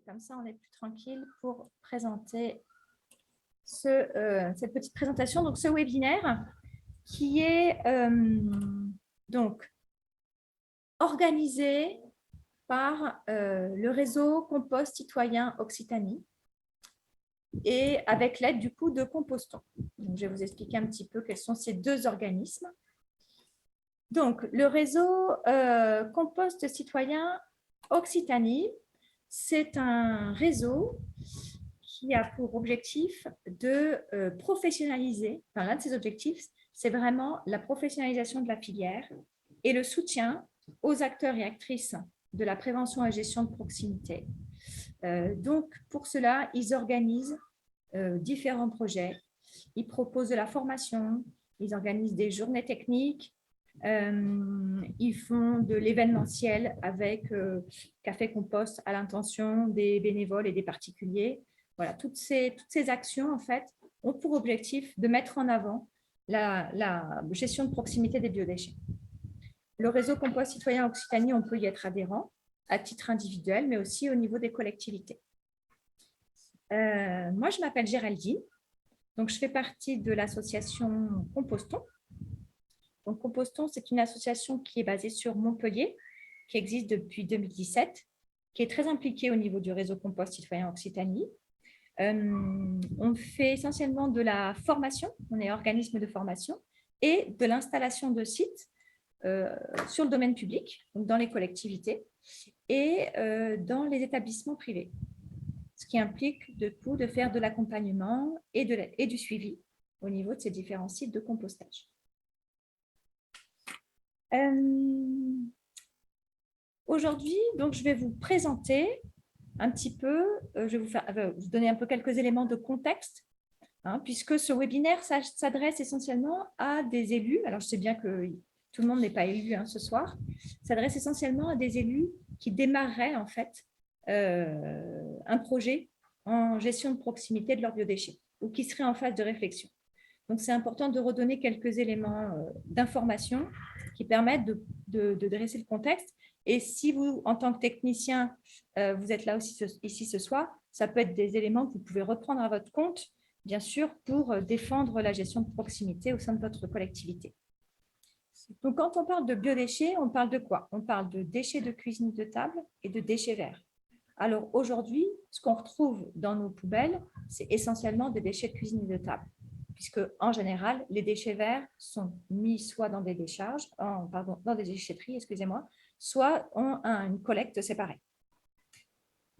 Comme ça, on est plus tranquille pour présenter cette petite présentation. Donc, ce webinaire qui est donc organisé par le réseau Compost Citoyen Occitanie et avec l'aide du coup de Compostons. Donc, je vais vous expliquer un petit peu quels sont ces deux organismes. Donc, le réseau Compost Citoyen Occitanie, c'est un réseau qui a pour objectif de professionnaliser, enfin l'un de ses objectifs, c'est vraiment la professionnalisation de la filière et le soutien aux acteurs et actrices de la prévention et gestion de proximité. Donc, pour cela, ils organisent différents projets. Ils proposent de la formation, ils organisent des journées techniques, ils font de l'événementiel avec Café Compost à l'intention des bénévoles et des particuliers. Voilà, toutes ces actions, en fait, ont pour objectif de mettre en avant la gestion de proximité des biodéchets. Le réseau Compost Citoyen Occitanie, on peut y être adhérent à titre individuel, mais aussi au niveau des collectivités. Moi, je m'appelle Géraldine, donc je fais partie de l'association Compostons. Donc, Compostons, c'est une association qui est basée sur Montpellier, qui existe depuis 2017, qui est très impliquée au niveau du réseau Compost Citoyen Occitanie. On fait essentiellement de la formation, on est organisme de formation, et de l'installation de sites sur le domaine public, donc dans les collectivités, et dans les établissements privés. Ce qui implique de faire de l'accompagnement et du suivi au niveau de ces différents sites de compostage. Aujourd'hui, donc, je vais vous présenter un petit peu, je vais vous donner un peu quelques éléments de contexte, puisque ce webinaire s'adresse essentiellement à des élus. Alors, je sais bien que tout le monde n'est pas élu ce soir. S'adresse essentiellement à des élus qui démarreraient en fait un projet en gestion de proximité de leurs biodéchets ou qui seraient en phase de réflexion. Donc, c'est important de redonner quelques éléments d'information qui permettent de dresser le contexte. Et si vous, en tant que technicien, vous êtes là aussi ici ce soir, ça peut être des éléments que vous pouvez reprendre à votre compte, bien sûr, pour défendre la gestion de proximité au sein de votre collectivité. Donc, quand on parle de biodéchets, on parle de quoi? On parle de déchets de cuisine de table et de déchets verts. Alors, aujourd'hui, ce qu'on retrouve dans nos poubelles, c'est essentiellement des déchets de cuisine et de table, puisque en général, les déchets verts sont mis soit dans des décharges, dans des déchetteries, excusez-moi, soit ont une collecte séparée.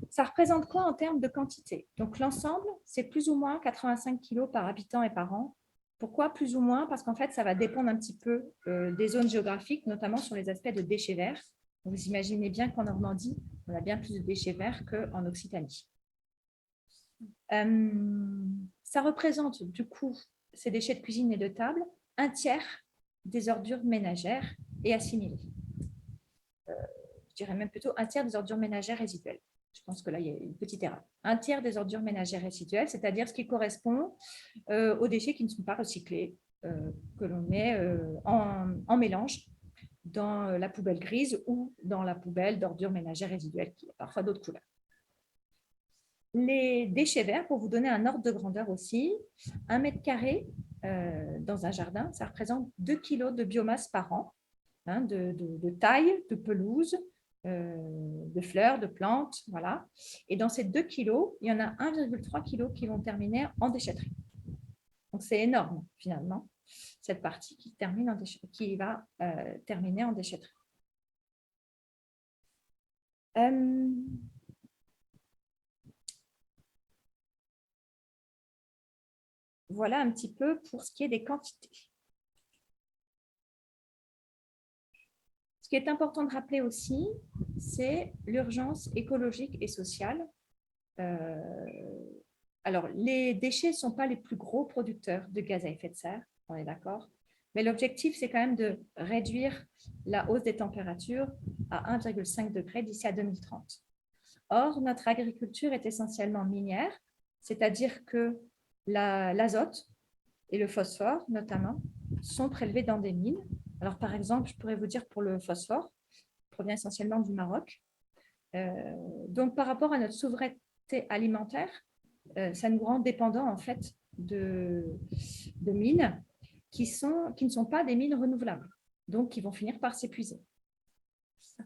Ça représente quoi en termes de quantité? Donc, l'ensemble, c'est plus ou moins 85 kg par habitant et par an. Pourquoi plus ou moins? Parce qu'en fait, ça va dépendre un petit peu des zones géographiques, notamment sur les aspects de déchets verts. Vous imaginez bien qu'en Normandie, on a bien plus de déchets verts qu'en Occitanie. Ça représente du coup, ces déchets de cuisine et de table, un tiers des ordures ménagères et assimilées. Je dirais même plutôt un tiers des ordures ménagères résiduelles. Je pense que là, il y a une petite erreur. Un tiers des ordures ménagères résiduelles, c'est-à-dire ce qui correspond aux déchets qui ne sont pas recyclés, que l'on met en mélange dans la poubelle grise ou dans la poubelle d'ordures ménagères résiduelles, qui a parfois d'autres couleurs. Les déchets verts, pour vous donner un ordre de grandeur aussi, 1 mètre carré dans un jardin, ça représente 2 kg de biomasse par an, de taille, de pelouse, de fleurs, de plantes, voilà. Et dans ces 2 kilos, il y en a 1,3 kg qui vont terminer en déchetterie. Donc, c'est énorme, finalement, cette partie qui va terminer en déchetterie. Voilà un petit peu pour ce qui est des quantités. Ce qui est important de rappeler aussi, c'est l'urgence écologique et sociale. Alors, les déchets ne sont pas les plus gros producteurs de gaz à effet de serre, on est d'accord, mais l'objectif, c'est quand même de réduire la hausse des températures à 1,5 degré d'ici à 2030. Or, notre agriculture est essentiellement minière, c'est-à-dire que l'azote et le phosphore, notamment, sont prélevés dans des mines. Alors, par exemple, je pourrais vous dire pour le phosphore, il provient essentiellement du Maroc. Donc, par rapport à notre souveraineté alimentaire, ça nous rend dépendants en fait de mines qui ne sont pas des mines renouvelables, donc qui vont finir par s'épuiser.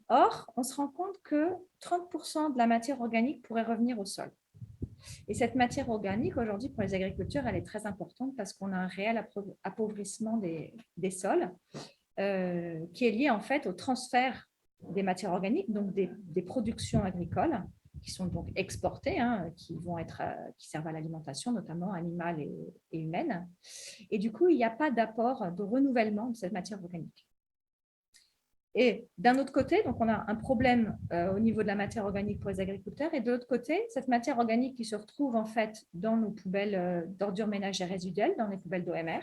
Or, on se rend compte que 30% de la matière organique pourrait revenir au sol. Et cette matière organique, aujourd'hui, pour les agriculteurs, elle est très importante parce qu'on a un réel appauvrissement des sols qui est lié en fait au transfert des matières organiques, donc des productions agricoles qui sont donc exportées, qui servent à l'alimentation, notamment animale et humaine. Et du coup, il n'y a pas d'apport de renouvellement de cette matière organique. Et d'un autre côté, donc on a un problème au niveau de la matière organique pour les agriculteurs. Et de l'autre côté, cette matière organique qui se retrouve en fait dans nos poubelles d'ordures ménagères résiduelles, dans les poubelles d'OMR,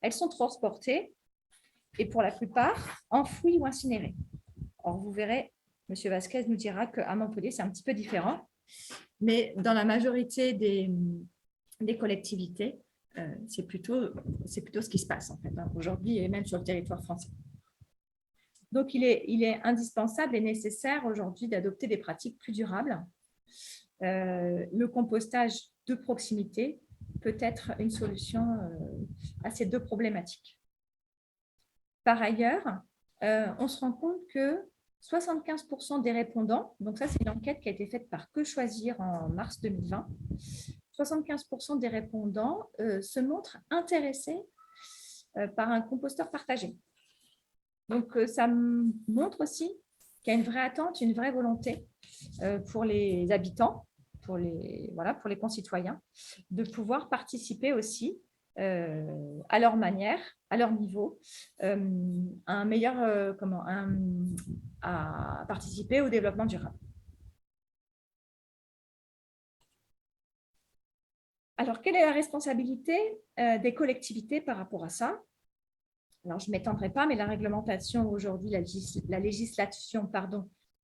elles sont transportées et pour la plupart enfouies ou incinérées. Or, vous verrez, M. Vasquez nous dira qu'à Montpellier, c'est un petit peu différent. Mais dans la majorité des collectivités, c'est plutôt ce qui se passe en fait, aujourd'hui et même sur le territoire français. Donc, il est indispensable et nécessaire aujourd'hui d'adopter des pratiques plus durables. Le compostage de proximité peut être une solution à ces deux problématiques. Par ailleurs, on se rend compte que 75% des répondants, donc ça c'est une enquête qui a été faite par Que Choisir en mars 2020, 75% des répondants se montrent intéressés par un composteur partagé. Donc, ça montre aussi qu'il y a une vraie attente, une vraie volonté pour les habitants, pour les concitoyens, de pouvoir participer aussi à leur manière, à leur niveau, à participer au développement durable. Alors, quelle est la responsabilité des collectivités par rapport à ça? Alors, je ne m'étendrai pas, mais la réglementation aujourd'hui, la législation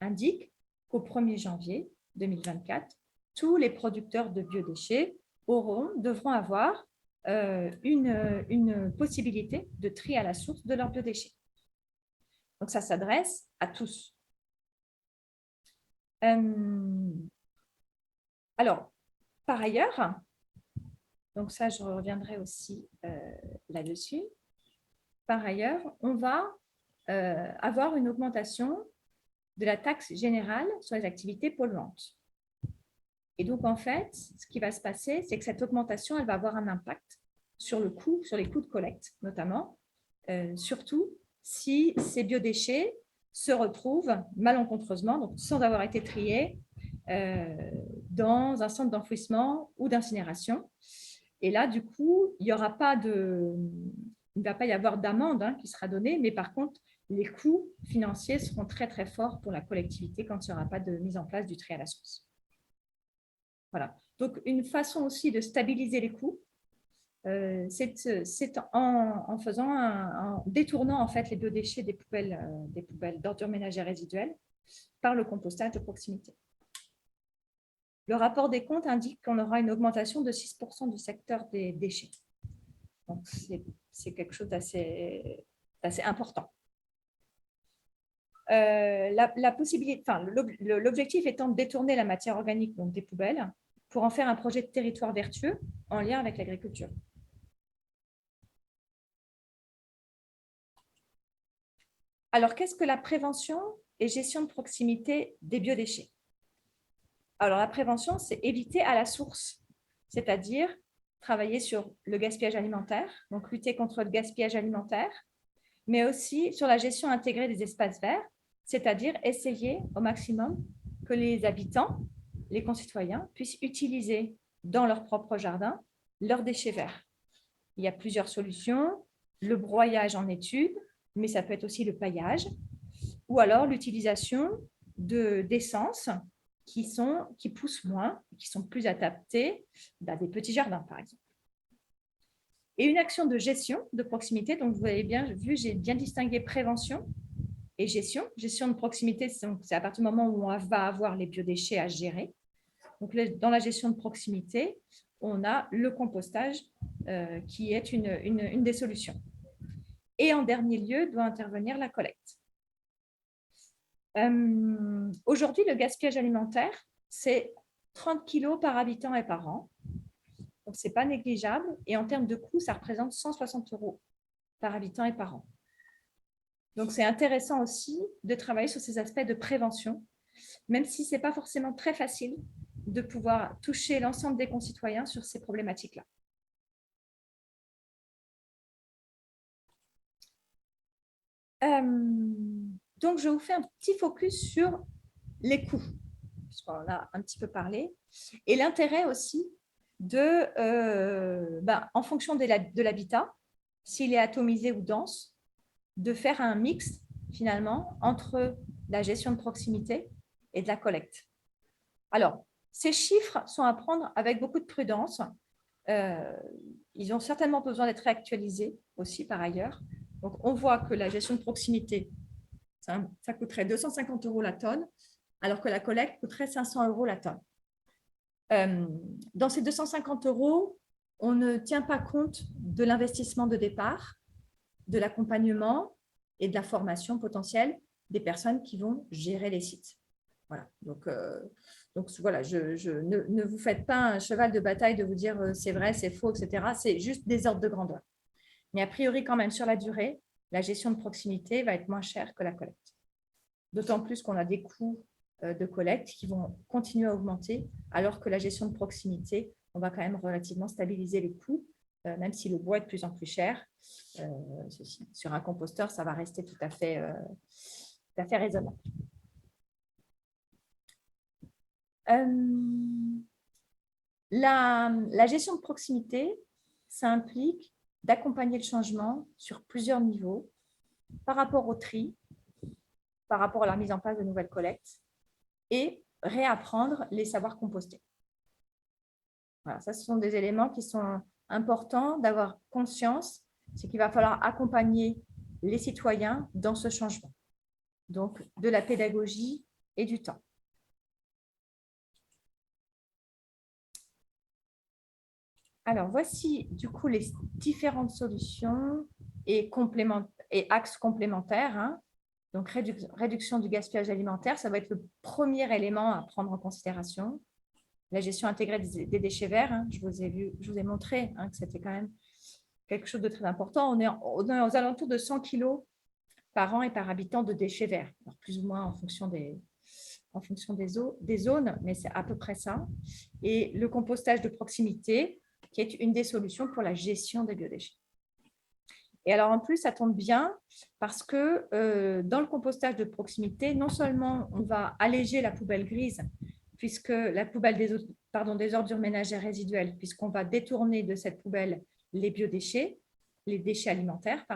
indique qu'au 1er janvier 2024, tous les producteurs de biodéchets devront avoir une possibilité de tri à la source de leurs biodéchets. Donc, ça s'adresse à tous. Alors, par ailleurs, donc ça, je reviendrai aussi là-dessus. Par ailleurs, on va avoir une augmentation de la taxe générale sur les activités polluantes. Et donc, en fait, ce qui va se passer, c'est que cette augmentation, elle va avoir un impact sur les coûts de collecte, notamment, surtout si ces biodéchets se retrouvent malencontreusement, donc sans avoir été triés, dans un centre d'enfouissement ou d'incinération. Et là, du coup, il ne va pas y avoir d'amende qui sera donnée, mais par contre, les coûts financiers seront très, très forts pour la collectivité quand il n'y aura pas de mise en place du tri à la source. Voilà. Donc, une façon aussi de stabiliser les coûts, c'est en détournant en fait les biodéchets des poubelles d'ordures ménagères résiduelles par le compostage de proximité. Le rapport des comptes indique qu'on aura une augmentation de 6% du secteur des déchets. Donc, c'est quelque chose d'assez important. L'objectif étant de détourner la matière organique, donc des poubelles, pour en faire un projet de territoire vertueux en lien avec l'agriculture. Alors, qu'est-ce que la prévention et gestion de proximité des biodéchets? Alors, la prévention, c'est éviter à la source, c'est-à-dire travailler sur le gaspillage alimentaire, donc lutter contre le gaspillage alimentaire, mais aussi sur la gestion intégrée des espaces verts, c'est-à-dire essayer au maximum que les habitants, les concitoyens, puissent utiliser dans leur propre jardin leurs déchets verts. Il y a plusieurs solutions, le broyage en est une, mais ça peut être aussi le paillage, ou alors l'utilisation d'essences qui poussent moins, qui sont plus adaptées dans des petits jardins, par exemple. Et une action de gestion de proximité, donc vous avez bien vu, j'ai bien distingué prévention et gestion. Gestion de proximité, c'est à partir du moment où on va avoir les biodéchets à gérer. Donc, dans la gestion de proximité, on a le compostage qui est une des solutions. Et en dernier lieu, doit intervenir la collecte. Aujourd'hui, le gaspillage alimentaire, c'est 30 kilos par habitant et par an. Donc, ce n'est pas négligeable. Et en termes de coût, ça représente 160 € par habitant et par an. Donc, c'est intéressant aussi de travailler sur ces aspects de prévention, même si ce n'est pas forcément très facile de pouvoir toucher l'ensemble des concitoyens sur ces problématiques-là. Donc, je vous fais un petit focus sur les coûts, puisqu'on en a un petit peu parlé, et l'intérêt aussi en fonction de l'habitat, s'il est atomisé ou dense, de faire un mix finalement entre la gestion de proximité et de la collecte. Alors, ces chiffres sont à prendre avec beaucoup de prudence. Ils ont certainement besoin d'être réactualisés aussi par ailleurs. Donc, on voit que la gestion de proximité, ça coûterait 250 € la tonne, alors que la collecte coûterait 500 € la tonne. Dans ces 250 €, on ne tient pas compte de l'investissement de départ, de l'accompagnement et de la formation potentielle des personnes qui vont gérer les sites. Voilà. Donc voilà, ne vous faites pas un cheval de bataille de vous dire c'est vrai, c'est faux, etc. C'est juste des ordres de grandeur. Mais a priori, quand même, sur la durée, la gestion de proximité va être moins chère que la collecte. D'autant plus qu'on a des coûts de collecte qui vont continuer à augmenter, alors que la gestion de proximité, on va quand même relativement stabiliser les coûts, même si le bois est de plus en plus cher. Sur un composteur, ça va rester tout à fait raisonnable. La gestion de proximité, ça implique d'accompagner le changement sur plusieurs niveaux par rapport au tri, par rapport à la mise en place de nouvelles collectes et réapprendre les savoirs compostés. Voilà, ça, ce sont des éléments qui sont importants d'avoir conscience, c'est qu'il va falloir accompagner les citoyens dans ce changement. Donc, de la pédagogie et du temps. Alors, voici du coup les différentes solutions et axes complémentaires. Hein. Donc, réduction du gaspillage alimentaire, ça va être le premier élément à prendre en considération. La gestion intégrée des déchets verts, hein, je vous ai montré que c'était quand même quelque chose de très important. On est aux alentours de 100 kilos par an et par habitant de déchets verts, alors plus ou moins en fonction des zones, mais c'est à peu près ça. Et le compostage de proximité, qui est une des solutions pour la gestion des biodéchets. Et alors, en plus, ça tombe bien parce que dans le compostage de proximité, non seulement on va alléger la poubelle grise, puisque la poubelle des ordures ménagères résiduelles, puisqu'on va détourner de cette poubelle les biodéchets, les déchets alimentaires,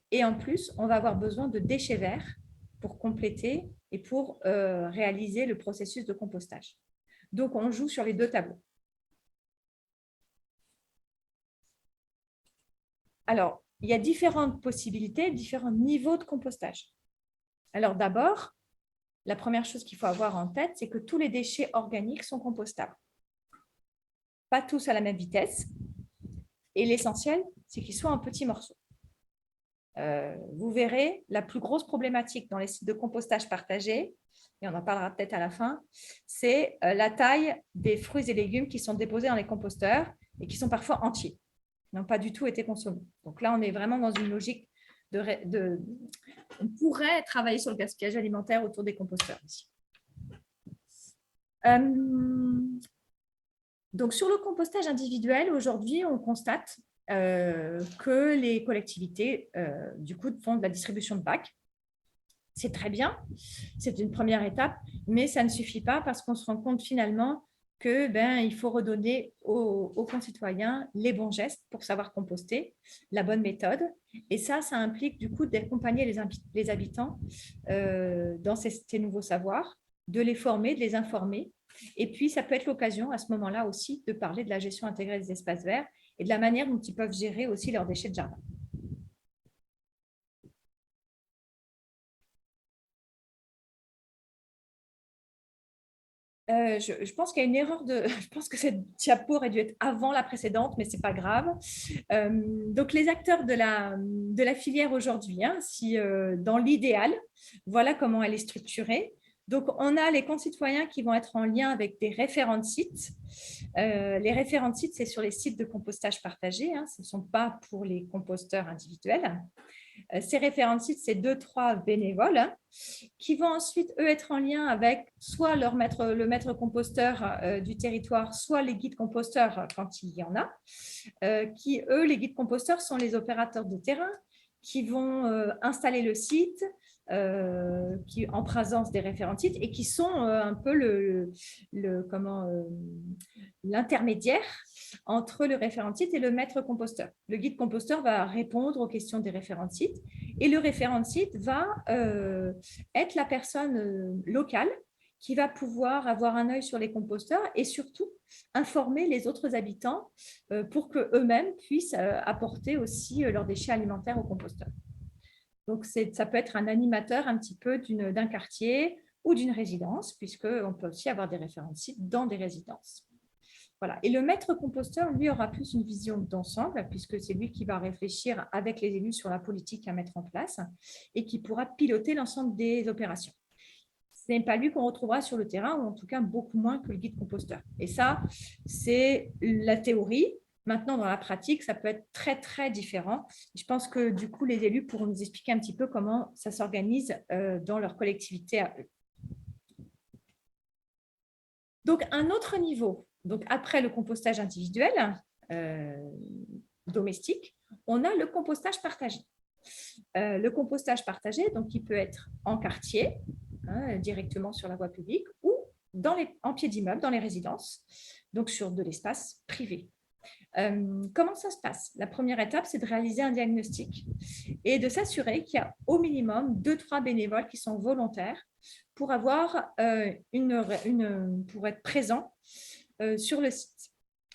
et en plus, on va avoir besoin de déchets verts pour compléter et pour réaliser le processus de compostage. Donc, on joue sur les deux tableaux. Alors, il y a différentes possibilités, différents niveaux de compostage. Alors d'abord, la première chose qu'il faut avoir en tête, c'est que tous les déchets organiques sont compostables. Pas tous à la même vitesse. Et l'essentiel, c'est qu'ils soient en petits morceaux. Vous verrez, la plus grosse problématique dans les sites de compostage partagés, et on en parlera peut-être à la fin, c'est la taille des fruits et légumes qui sont déposés dans les composteurs et qui sont parfois entiers, n'ont pas du tout été consommés. Donc là, on est vraiment dans une logique on pourrait travailler sur le gaspillage alimentaire autour des composteurs ici. Donc, sur le compostage individuel, aujourd'hui, on constate que les collectivités, du coup, font de la distribution de bacs. C'est très bien, c'est une première étape, mais ça ne suffit pas parce qu'on se rend compte finalement il faut redonner aux concitoyens les bons gestes pour savoir composter, la bonne méthode. Et ça implique du coup d'accompagner les habitants dans ces nouveaux savoirs, de les former, de les informer. Et puis, ça peut être l'occasion à ce moment-là aussi de parler de la gestion intégrée des espaces verts et de la manière dont ils peuvent gérer aussi leurs déchets de jardin. Je pense qu'il y a une erreur de… Je pense que cette diapo aurait dû être avant la précédente, mais ce n'est pas grave. Donc, les acteurs de la filière aujourd'hui, hein, si, dans l'idéal, voilà comment elle est structurée. Donc, on a les concitoyens qui vont être en lien avec des référents de sites. Les référents de sites, c'est sur les sites de compostage partagés. Hein, ce ne sont pas pour les composteurs individuels. Ces référents de sites, c'est 2-3 bénévoles, hein, qui vont ensuite, eux, être en lien avec soit le maître composteur du territoire, soit les guides composteurs quand il y en a, qui, eux, les guides composteurs sont les opérateurs de terrain qui vont installer le site en présence des référents de site et qui sont un peu l'intermédiaire entre le référent de site et le maître composteur. Le guide composteur va répondre aux questions des référents de site et le référent de site va être la personne locale qui va pouvoir avoir un œil sur les composteurs et surtout informer les autres habitants pour qu'eux-mêmes puissent apporter aussi leurs déchets alimentaires aux composteurs. Donc, ça peut être un animateur un petit peu d'un quartier ou d'une résidence, puisqu'on peut aussi avoir des référents de sites dans des résidences. Voilà. Et le maître composteur, lui, aura plus une vision d'ensemble, puisque c'est lui qui va réfléchir avec les élus sur la politique à mettre en place et qui pourra piloter l'ensemble des opérations. Ce n'est pas lui qu'on retrouvera sur le terrain, ou en tout cas beaucoup moins que le guide composteur. Et ça, c'est la théorie. Maintenant, dans la pratique, ça peut être très, très différent. Je pense que du coup, les élus pourront nous expliquer un petit peu comment ça s'organise dans leur collectivité à eux. Donc, un autre niveau, donc après le compostage individuel, domestique, on a le compostage partagé. Le compostage partagé, donc, il peut être en quartier, hein, directement sur la voie publique, ou en pied d'immeuble, dans les résidences, donc sur de l'espace privé. Comment ça se passe? La première étape, c'est de réaliser un diagnostic et de s'assurer qu'il y a au minimum 2-3 bénévoles qui sont volontaires pour avoir pour être présents sur le site.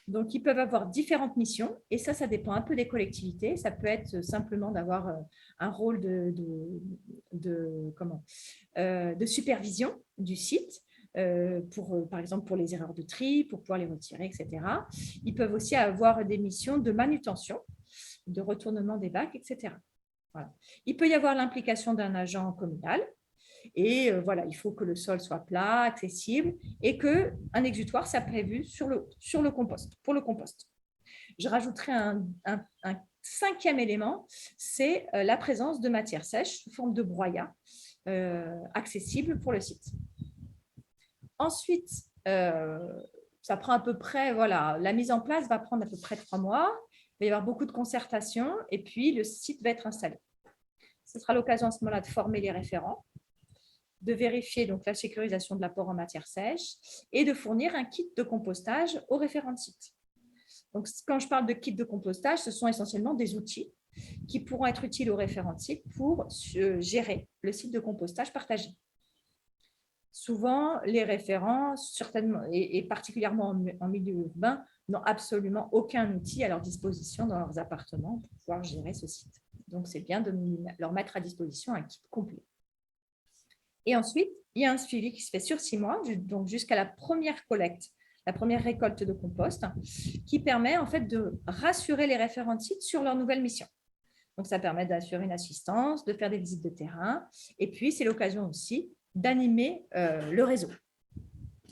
Donc, ils peuvent avoir différentes missions et ça dépend un peu des collectivités. Ça peut être simplement d'avoir un rôle de supervision du site, par exemple pour les erreurs de tri, pour pouvoir les retirer, etc. Ils peuvent aussi avoir des missions de manutention, de retournement des bacs, etc. Voilà. Il peut y avoir l'implication d'un agent communal. Et voilà, il faut que le sol soit plat, accessible et qu'un exutoire soit prévu pour le compost. Je rajouterai un 5e élément, c'est la présence de matière sèche sous forme de broyat accessible pour le site. Ensuite, ça prend à peu près, voilà, la mise en place va prendre à peu près 3 mois. Il va y avoir beaucoup de concertation et puis le site va être installé. Ce sera l'occasion à ce moment-là de former les référents, de vérifier donc la sécurisation de l'apport en matière sèche et de fournir un kit de compostage aux référents de site. Donc, quand je parle de kit de compostage, ce sont essentiellement des outils qui pourront être utiles aux référents de site pour gérer le site de compostage partagé. Souvent, les référents, certainement, et particulièrement en milieu urbain, n'ont absolument aucun outil à leur disposition dans leurs appartements pour pouvoir gérer ce site. Donc, c'est bien de leur mettre à disposition un kit complet. Et ensuite, il y a un suivi qui se fait sur 6 mois, donc jusqu'à la première collecte, la première récolte de compost, qui permet en fait de rassurer les référents de site sur leur nouvelle mission. Donc, ça permet d'assurer une assistance, de faire des visites de terrain, et puis c'est l'occasion aussi d'animer le réseau.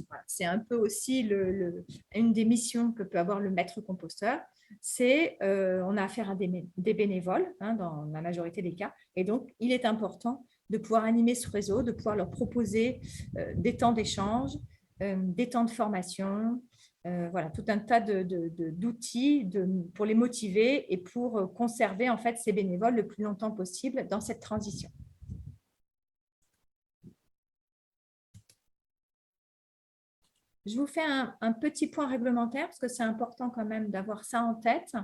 Voilà, c'est un peu aussi une des missions que peut avoir le maître composteur, c'est on a affaire à des bénévoles hein, dans la majorité des cas, et donc il est important de pouvoir animer ce réseau, de pouvoir leur proposer des temps d'échange, des temps de formation, voilà, tout un tas d'outils pour les motiver et pour conserver en fait ces bénévoles le plus longtemps possible dans cette transition. Je vous fais un petit point réglementaire parce que c'est important quand même d'avoir ça en tête.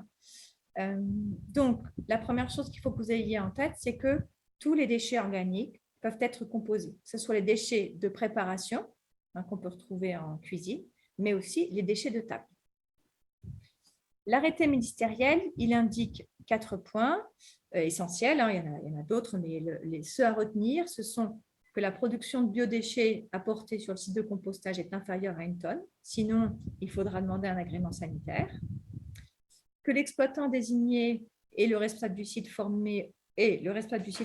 Donc, la première chose qu'il faut que vous ayez en tête, c'est que tous les déchets organiques peuvent être composés, que ce soit les déchets de préparation hein, qu'on peut retrouver en cuisine, mais aussi les déchets de table. L'arrêté ministériel, il indique 4 points essentiels, hein, il y en a d'autres, mais ceux à retenir, ce sont que la production de biodéchets apportés sur le site de compostage est inférieure à 1 tonne. Sinon, il faudra demander un agrément sanitaire. Que l'exploitant désigné et le responsable du site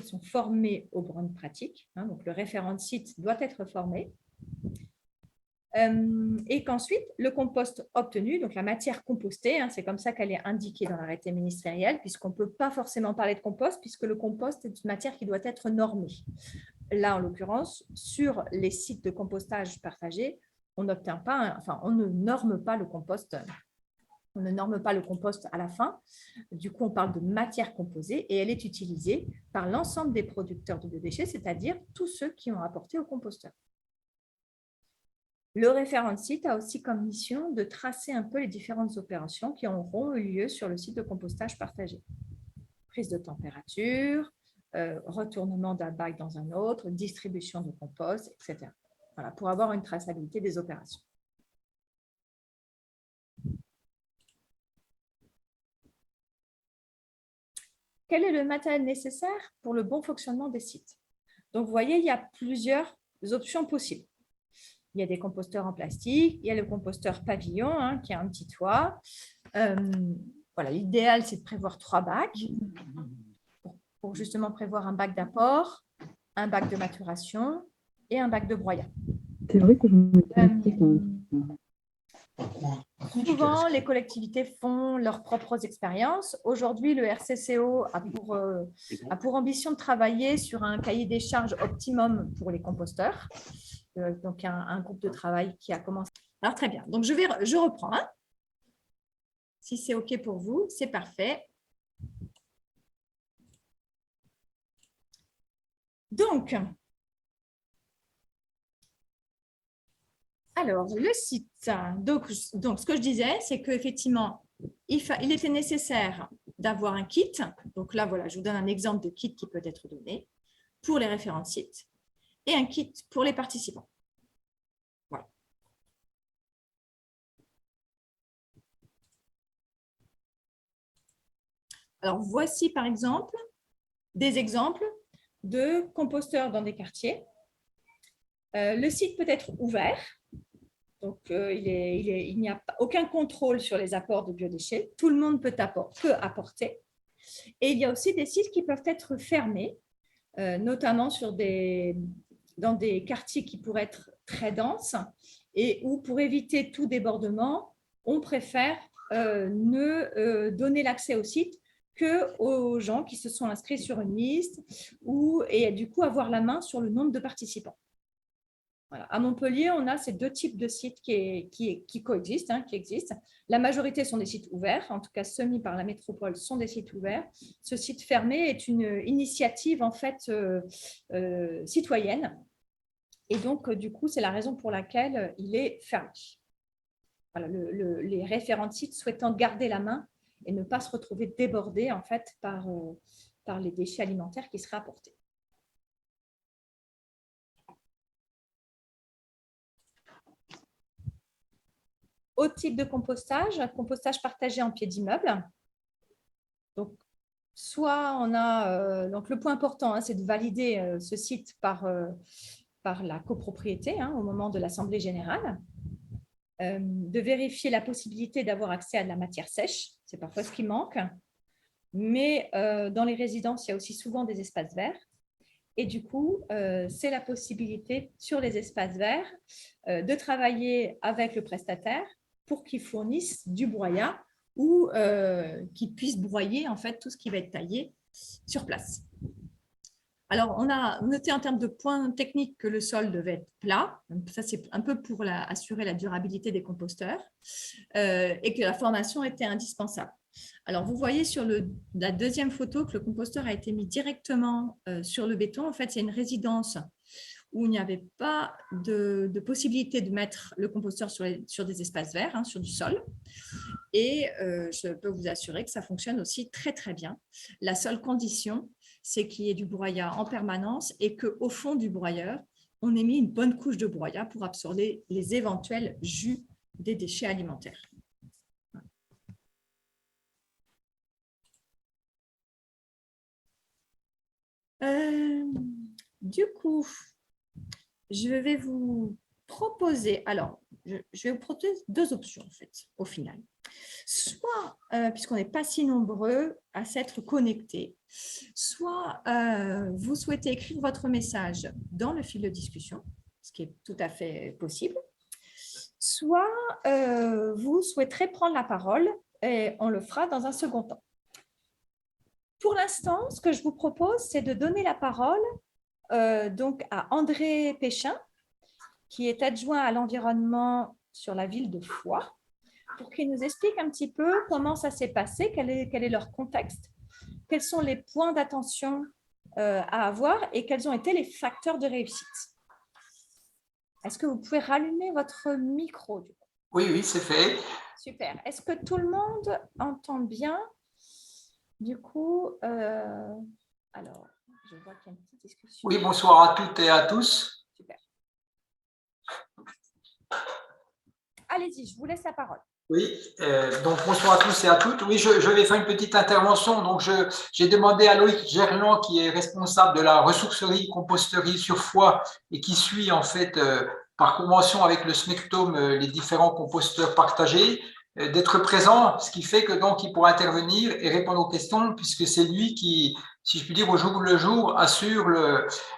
sont formés aux bonnes pratiques. Donc, le référent de site doit être formé. Et qu'ensuite, le compost obtenu, donc la matière compostée, c'est comme ça qu'elle est indiquée dans l'arrêté ministériel, puisqu'on ne peut pas forcément parler de compost, puisque le compost est une matière qui doit être normée. Là, en l'occurrence, sur les sites de compostage partagés, on n'obtient pas, on ne norme pas le compost. On ne norme pas le compost à la fin. Du coup, on parle de matière composée et elle est utilisée par l'ensemble des producteurs de biodéchets, c'est-à-dire tous ceux qui ont apporté au composteur. Le référent de site a aussi comme mission de tracer un peu les différentes opérations qui auront eu lieu sur le site de compostage partagé. Prise de température, retournement d'un bac dans un autre, distribution de compost, etc. Voilà, pour avoir une traçabilité des opérations. Quel est le matériel nécessaire pour le bon fonctionnement des sites? Donc, vous voyez, il y a plusieurs options possibles. Il y a des composteurs en plastique, il y a le composteur pavillon qui a un petit toit. Voilà, l'idéal, c'est de prévoir 3 bacs pour justement prévoir un bac d'apport, un bac de maturation et un bac de broyat. C'est vrai que je me Souvent, les collectivités font leurs propres expériences. Aujourd'hui, le RCCO a pour ambition de travailler sur un cahier des charges optimum pour les composteurs. Donc, un groupe de travail qui a commencé. Alors, très bien. Donc, je reprends. Si c'est OK pour vous, c'est parfait. Donc, alors, le site. Donc, ce que je disais, c'est qu'effectivement, il était nécessaire d'avoir un kit. Donc là, voilà, je vous donne un exemple de kit qui peut être donné pour les référents sites et un kit pour les participants. Voilà. Alors, voici par exemple des exemples de composteurs dans des quartiers. Le site peut être ouvert. Donc, il n'y a aucun contrôle sur les apports de biodéchets. Tout le monde peut apporter. Et il y a aussi des sites qui peuvent être fermés, notamment dans des quartiers qui pourraient être très denses et où, pour éviter tout débordement, on préfère ne donner l'accès au site qu'aux gens qui se sont inscrits sur une liste et du coup avoir la main sur le nombre de participants. Voilà. À Montpellier, on a ces 2 types de sites qui coexistent, qui existent. La majorité sont des sites ouverts, en tout cas semis par la métropole sont des sites ouverts. Ce site fermé est une initiative en fait citoyenne. Et donc, du coup, c'est la raison pour laquelle il est fermé. Voilà, les référents de sites souhaitant garder la main et ne pas se retrouver débordés en fait par les déchets alimentaires qui seraient apportés. Autre type de compostage partagé en pied d'immeuble. Donc, soit on a, donc le point important, c'est de valider ce site par la copropriété au moment de l'Assemblée générale, de vérifier la possibilité d'avoir accès à de la matière sèche, c'est parfois ce qui manque, mais dans les résidences, il y a aussi souvent des espaces verts. Et du coup, c'est la possibilité sur les espaces verts de travailler avec le prestataire pour qu'il fournisse du broyat ou qu'il puisse broyer en fait tout ce qui va être taillé sur place. Alors, on a noté en termes de points techniques que le sol devait être plat. Ça, c'est un peu pour assurer la durabilité des composteurs et que la formation était indispensable. Alors, vous voyez sur la deuxième photo que le composteur a été mis directement sur le béton. En fait, c'est une résidence où il n'y avait pas de possibilité de mettre le composteur sur des espaces verts, sur du sol. Et je peux vous assurer que ça fonctionne aussi très, très bien. La seule condition, c'est qu'il y ait du broyat en permanence et qu'au fond du broyeur, on ait mis une bonne couche de broyat pour absorber les éventuels jus des déchets alimentaires. Du coup, je vais vous proposer, alors, je vais vous proposer deux options, en fait, au final. Soit, puisqu'on n'est pas si nombreux à s'être connectés, soit vous souhaitez écrire votre message dans le fil de discussion, ce qui est tout à fait possible, soit vous souhaiterez prendre la parole et on le fera dans un second temps. Pour l'instant, ce que je vous propose, c'est de donner la parole donc à André Péchin, qui est adjoint à l'environnement sur la ville de Foix, pour qu'il nous explique un petit peu comment ça s'est passé, quel est leur contexte, quels sont les points d'attention à avoir et quels ont été les facteurs de réussite. Est-ce que vous pouvez rallumer votre micro du coup? Oui, oui, c'est fait. Super. Est-ce que tout le monde entend bien? Du coup, alors, je vois qu'il y a une petite discussion. Oui, bonsoir à toutes et à tous. Super. Allez-y, je vous laisse la parole. Oui, donc bonsoir à tous et à toutes. Oui, je vais faire une petite intervention. Donc, j'ai demandé à Loïc Gerland, qui est responsable de la ressourcerie composterie sur Foix et qui suit en fait par convention avec le SMECTOM les différents composteurs partagés, d'être présent, ce qui fait que donc il pourra intervenir et répondre aux questions, puisque c'est lui qui, si je puis dire, au jour le jour, assure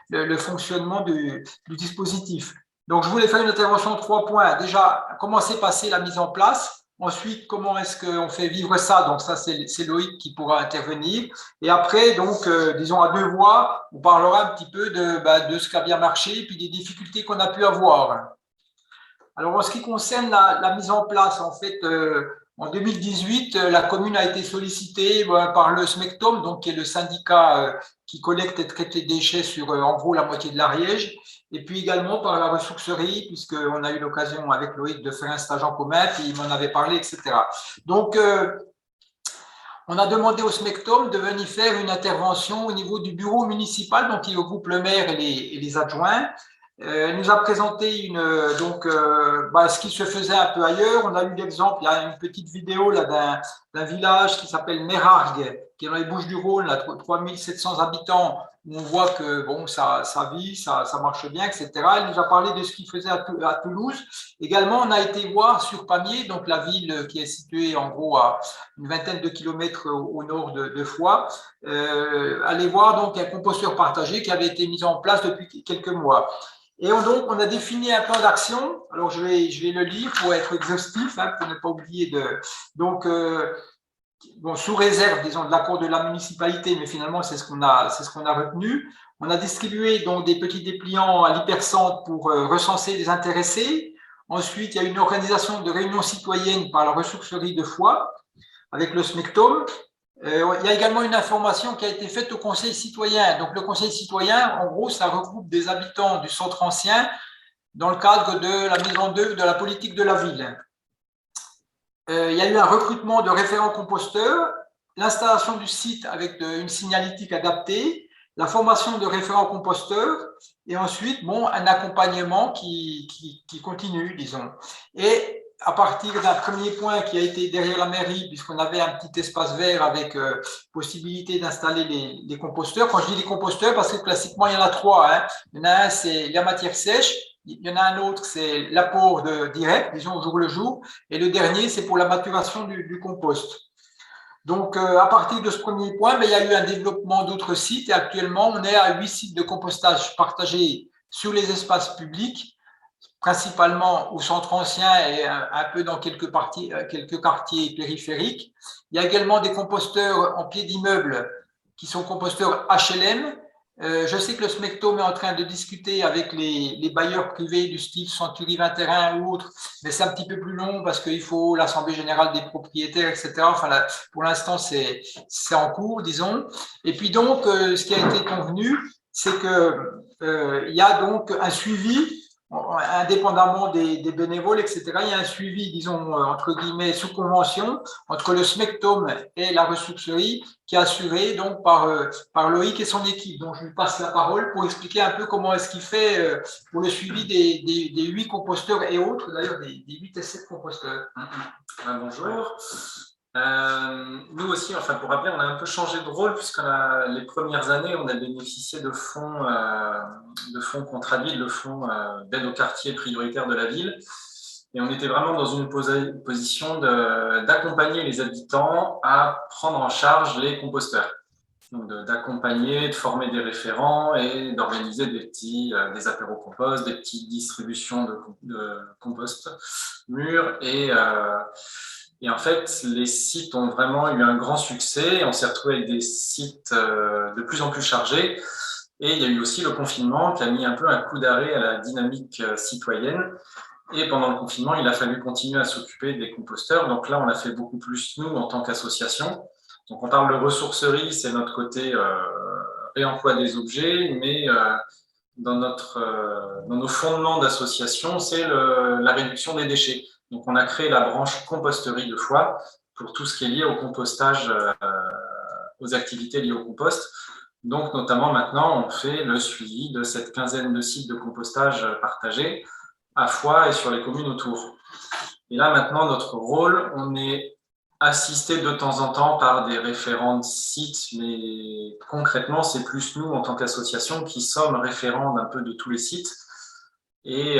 le fonctionnement du dispositif. Donc, je voulais faire une intervention de 3 points. Déjà, comment s'est passée la mise en place? Ensuite, comment est-ce qu'on fait vivre ça? Donc, ça, c'est Loïc qui pourra intervenir. Et après, donc, disons à deux voix, on parlera un petit peu de ce qui a bien marché et puis des difficultés qu'on a pu avoir. Alors, en ce qui concerne la mise en place, en fait, en 2018, la commune a été sollicitée par le SMECTOM, donc qui est le syndicat qui collecte et traite les déchets sur, en gros, la moitié de l'Ariège, et puis également par la ressourcerie, puisqu'on a eu l'occasion avec Loïc de faire un stage en commun, puis il m'en avait parlé, etc. Donc, on a demandé au SMECTOM de venir faire une intervention au niveau du bureau municipal, donc qui regroupe le maire et les adjoints. Elle nous a présenté ce qui se faisait un peu ailleurs. On a eu l'exemple, il y a une petite vidéo là d'un village qui s'appelle Mérargues, qui est dans les Bouches-du-Rhône, là, 3700 habitants, où on voit que bon, ça vit, ça marche bien, etc. Elle nous a parlé de ce qu'il faisait à Toulouse. Également, on a été voir sur Pamiers, donc la ville qui est située en gros à une vingtaine de kilomètres au nord de Foix, aller voir donc un composteur partagé qui avait été mis en place depuis quelques mois. Et donc, on a défini un plan d'action. Alors, je vais le lire pour être exhaustif, hein, pour ne pas oublier de. Donc, bon, sous réserve, disons, de l'accord de la municipalité, mais finalement, c'est ce qu'on a retenu. On a distribué donc des petits dépliants à l'hypercentre pour recenser les intéressés. Ensuite, il y a une organisation de réunions citoyennes par la ressourcerie de Foix avec le SMECTOM. Il y a également une information qui a été faite au Conseil citoyen. Donc, le Conseil citoyen, en gros, ça regroupe des habitants du centre ancien dans le cadre de la mise en œuvre de la politique de la ville. Il y a eu un recrutement de référents composteurs, l'installation du site avec une signalétique adaptée, la formation de référents composteurs et ensuite, bon, un accompagnement qui continue, disons. Et à partir d'un premier point qui a été derrière la mairie, puisqu'on avait un petit espace vert avec possibilité d'installer les composteurs. Quand je dis les composteurs, parce que classiquement, il y en a trois. Hein. Il y en a un, c'est la matière sèche. Il y en a un autre, c'est l'apport direct, disons au jour le jour. Et le dernier, c'est pour la maturation du compost. Donc, à partir de ce premier point, il y a eu un développement d'autres sites. Et actuellement, on est à 8 sites de compostage partagés sur les espaces publics, principalement au centre ancien et un peu dans quelques quartiers périphériques. Il y a également des composteurs en pied d'immeuble qui sont composteurs HLM. Je sais que le SMECTOM est en train de discuter avec les bailleurs privés du style Century 21 ou autres, mais c'est un petit peu plus long parce qu'il faut l'Assemblée générale des propriétaires, etc. Enfin, là, pour l'instant, c'est en cours, disons. Et puis donc, ce qui a été convenu, c'est qu'il y a donc un suivi indépendamment des bénévoles, etc., il y a un suivi, disons, entre guillemets, sous convention, entre le SMECTOM et la ressourcerie, qui est assuré donc par Loïc et son équipe. Donc, je lui passe la parole pour expliquer un peu comment est-ce qu'il fait pour le suivi des 8 composteurs et autres, d'ailleurs, des 8 essais de composteurs. Bonjour. Nous aussi, enfin, pour rappeler, on a un peu changé de rôle puisque les premières années, on a bénéficié de fonds qu'on traduit, le fonds d'aide au quartier prioritaire de la ville. Et on était vraiment dans une position d'accompagner les habitants à prendre en charge les composteurs. Donc d'accompagner, de former des référents et d'organiser des apéros compost, des petites distributions de compost mûr. Et en fait, les sites ont vraiment eu un grand succès. On s'est retrouvé avec des sites de plus en plus chargés. Et il y a eu aussi le confinement qui a mis un peu un coup d'arrêt à la dynamique citoyenne. Et pendant le confinement, il a fallu continuer à s'occuper des composteurs. Donc là, on a fait beaucoup plus, nous, en tant qu'association. Donc on parle de ressourcerie, c'est notre côté réemploi des objets, mais dans nos fondements d'association, c'est la réduction des déchets. Donc on a créé la branche composterie de Foix pour tout ce qui est lié au compostage, aux activités liées au compost. Donc notamment maintenant, on fait le suivi de cette quinzaine de sites de compostage partagés à Foix et sur les communes autour. Et là maintenant, notre rôle, on est assisté de temps en temps par des référents de sites, mais concrètement, c'est plus nous, en tant qu'association, qui sommes référents d'un peu de tous les sites. Et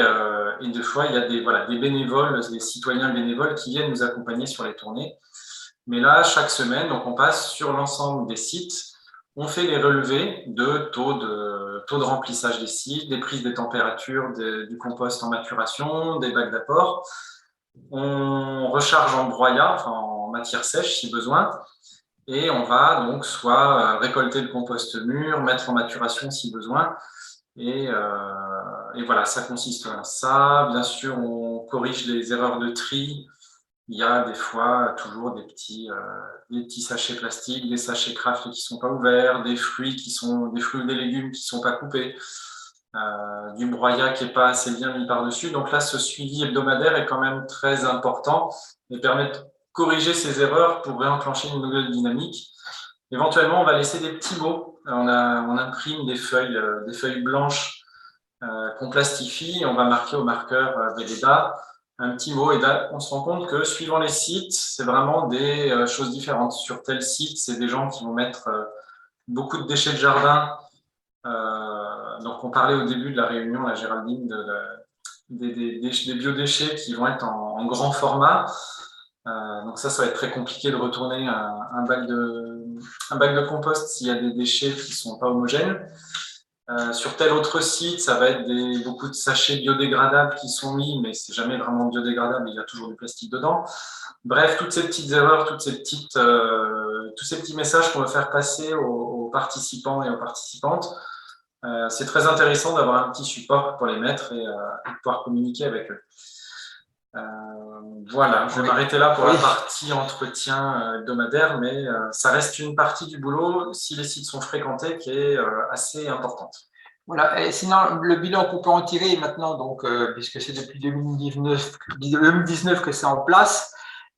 des fois, il y a des bénévoles, des citoyens bénévoles qui viennent nous accompagner sur les tournées. Mais là, chaque semaine, donc on passe sur l'ensemble des sites, on fait les relevés de taux de remplissage des sites, des prises des températures du compost en maturation, des bacs d'apport. On recharge en broyat, enfin en matière sèche si besoin, et on va donc soit récolter le compost mûr, mettre en maturation si besoin. Et voilà, ça consiste en ça. Bien sûr, on corrige les erreurs de tri. Il y a des fois toujours des petits sachets plastiques, des sachets Kraft qui ne sont pas ouverts, des fruits ou des légumes qui ne sont pas coupés, du broyat qui n'est pas assez bien mis par-dessus. Donc là, ce suivi hebdomadaire est quand même très important et permet de corriger ces erreurs pour réenclencher une nouvelle dynamique. Éventuellement, on va laisser des petits mots. On imprime des feuilles blanches qu'on plastifie et on va marquer au marqueur Velleda un petit mot. Et là, on se rend compte que suivant les sites, c'est vraiment des choses différentes. Sur tel site, c'est des gens qui vont mettre beaucoup de déchets de jardin. Donc, on parlait au début de la réunion, la Géraldine, des biodéchets qui vont être en grand format. Donc ça va être très compliqué de retourner un bac de compost s'il y a des déchets qui ne sont pas homogènes. Sur tel autre site, ça va être beaucoup de sachets biodégradables qui sont mis, mais c'est jamais vraiment biodégradable, il y a toujours du plastique dedans. Bref, toutes ces petites erreurs, tous ces petits messages qu'on veut faire passer aux participants et aux participantes, c'est très intéressant d'avoir un petit support pour les mettre et de pouvoir communiquer avec eux. Voilà, je vais m'arrêter là pour la partie entretien hebdomadaire, mais ça reste une partie du boulot, si les sites sont fréquentés, qui est assez importante. Voilà, et sinon, le bilan qu'on peut en tirer maintenant, donc, puisque c'est depuis 2019 que c'est en place,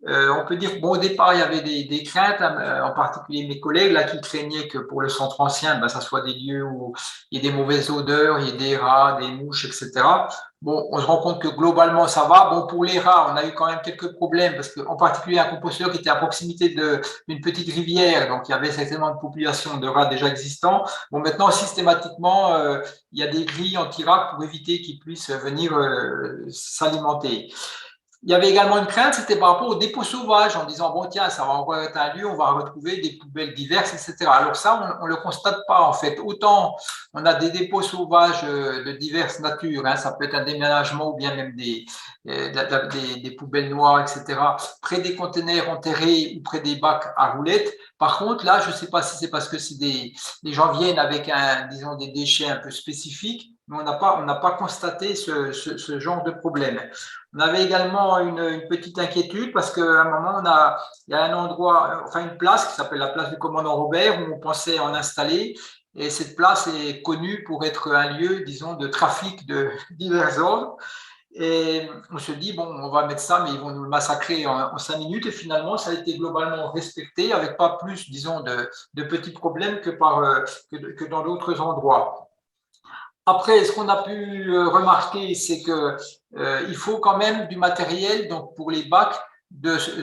on peut dire au départ, il y avait des craintes, en particulier mes collègues là, qui craignaient que pour le centre ancien, ça soit des lieux où il y ait des mauvaises odeurs, il y ait des rats, des mouches, etc. Bon, on se rend compte que globalement, ça va. Bon, pour les rats, on a eu quand même quelques problèmes, parce qu'en particulier, un composteur qui était à proximité d'une petite rivière, donc il y avait certainement une population de rats déjà existants. Bon, maintenant, systématiquement, il y a des grilles anti-rats pour éviter qu'ils puissent venir s'alimenter. Il y avait également une crainte, c'était par rapport aux dépôts sauvages, en disant, bon, tiens, ça va encore être un lieu, on va retrouver des poubelles diverses, etc. Alors ça, on ne le constate pas, en fait. Autant on a des dépôts sauvages de diverses natures, hein, ça peut être un déménagement ou bien même des poubelles noires, etc., près des conteneurs enterrés ou près des bacs à roulettes. Par contre, là, je ne sais pas si c'est parce que les gens viennent avec disons, des déchets un peu spécifiques, mais on n'a pas constaté ce genre de problème. On avait également une petite inquiétude parce qu'à un moment, il y a un endroit, enfin une place qui s'appelle la place du commandant Robert où on pensait en installer. Et cette place est connue pour être un lieu, disons, de trafic de divers ordres. Et on se dit, bon, on va mettre ça, mais ils vont nous le massacrer en 5 minutes. Et finalement, ça a été globalement respecté avec pas plus, disons, de petits problèmes que dans d'autres endroits. Après, ce qu'on a pu remarquer, c'est qu'il faut quand même du matériel. Donc, pour les bacs,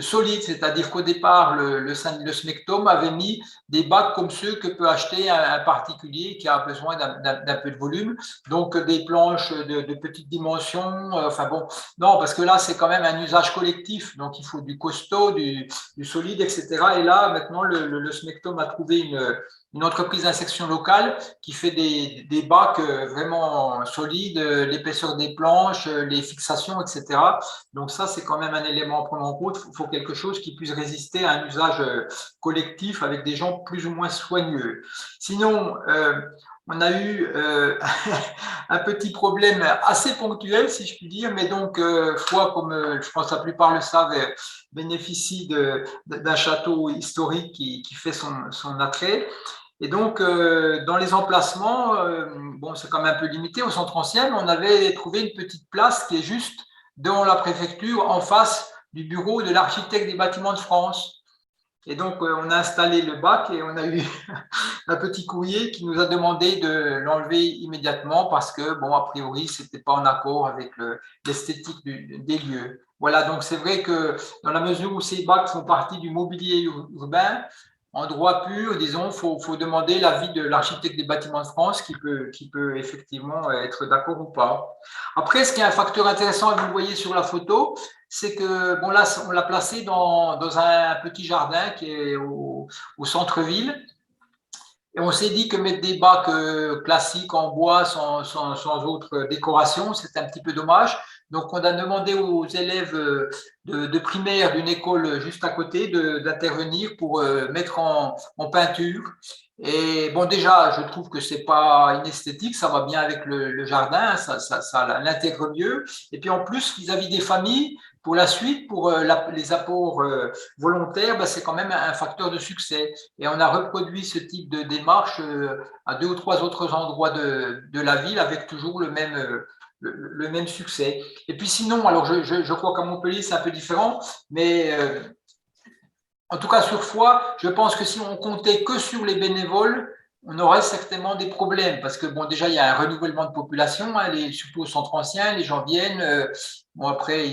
solides, c'est-à-dire qu'au départ, le smectome avait mis des bacs comme ceux que peut acheter un particulier qui a besoin d'un peu de volume, donc des planches de petite dimension, enfin bon, non, parce que là, c'est quand même un usage collectif, donc il faut du costaud, du solide, etc. Et là, maintenant, le smectome a trouvé une entreprise d'insertion locale qui fait des bacs vraiment solides, l'épaisseur des planches, les fixations, etc. Donc ça, c'est quand même un élément à prendre en compte. Il faut quelque chose qui puisse résister à un usage collectif avec des gens plus ou moins soigneux. Sinon, on a eu un petit problème assez ponctuel, si je puis dire, mais donc, Foix, comme je pense la plupart le savent, bénéficie d'un château historique qui fait son attrait. Et donc, dans les emplacements, bon, c'est quand même un peu limité. Au centre ancien, on avait trouvé une petite place qui est juste devant la préfecture, en face du bureau de l'architecte des bâtiments de France. Et donc, on a installé le bac et on a eu un petit courrier qui nous a demandé de l'enlever immédiatement parce que, bon, a priori, ce n'était pas en accord avec l'esthétique des lieux. Voilà, donc c'est vrai que dans la mesure où ces bacs font partie du mobilier urbain, en droit pur, disons, faut demander l'avis de l'architecte des bâtiments de France qui peut effectivement être d'accord ou pas. Après, ce qui est un facteur intéressant, et vous le voyez sur la photo, c'est que, bon, là, on l'a placé dans un petit jardin qui est au centre-ville. Et on s'est dit que mettre des bacs classiques en bois sans autre décoration, c'est un petit peu dommage. Donc, on a demandé aux élèves de primaire d'une école juste à côté d'intervenir pour mettre en peinture. Et bon, déjà, je trouve que c'est pas inesthétique, ça va bien avec le jardin, ça l'intègre mieux. Et puis en plus, vis-à-vis des familles, pour la suite, pour les apports volontaires, ben, c'est quand même un facteur de succès. Et on a reproduit ce type de démarche à 2 ou 3 autres endroits de la ville avec toujours le même succès. Et puis sinon, alors je crois qu'à Montpellier, c'est un peu différent, mais en tout cas sur Foix, je pense que si on comptait que sur les bénévoles, on aurait certainement des problèmes parce que bon, déjà il y a un renouvellement de population, hein, surtout au centre ancien, les gens viennent, bon après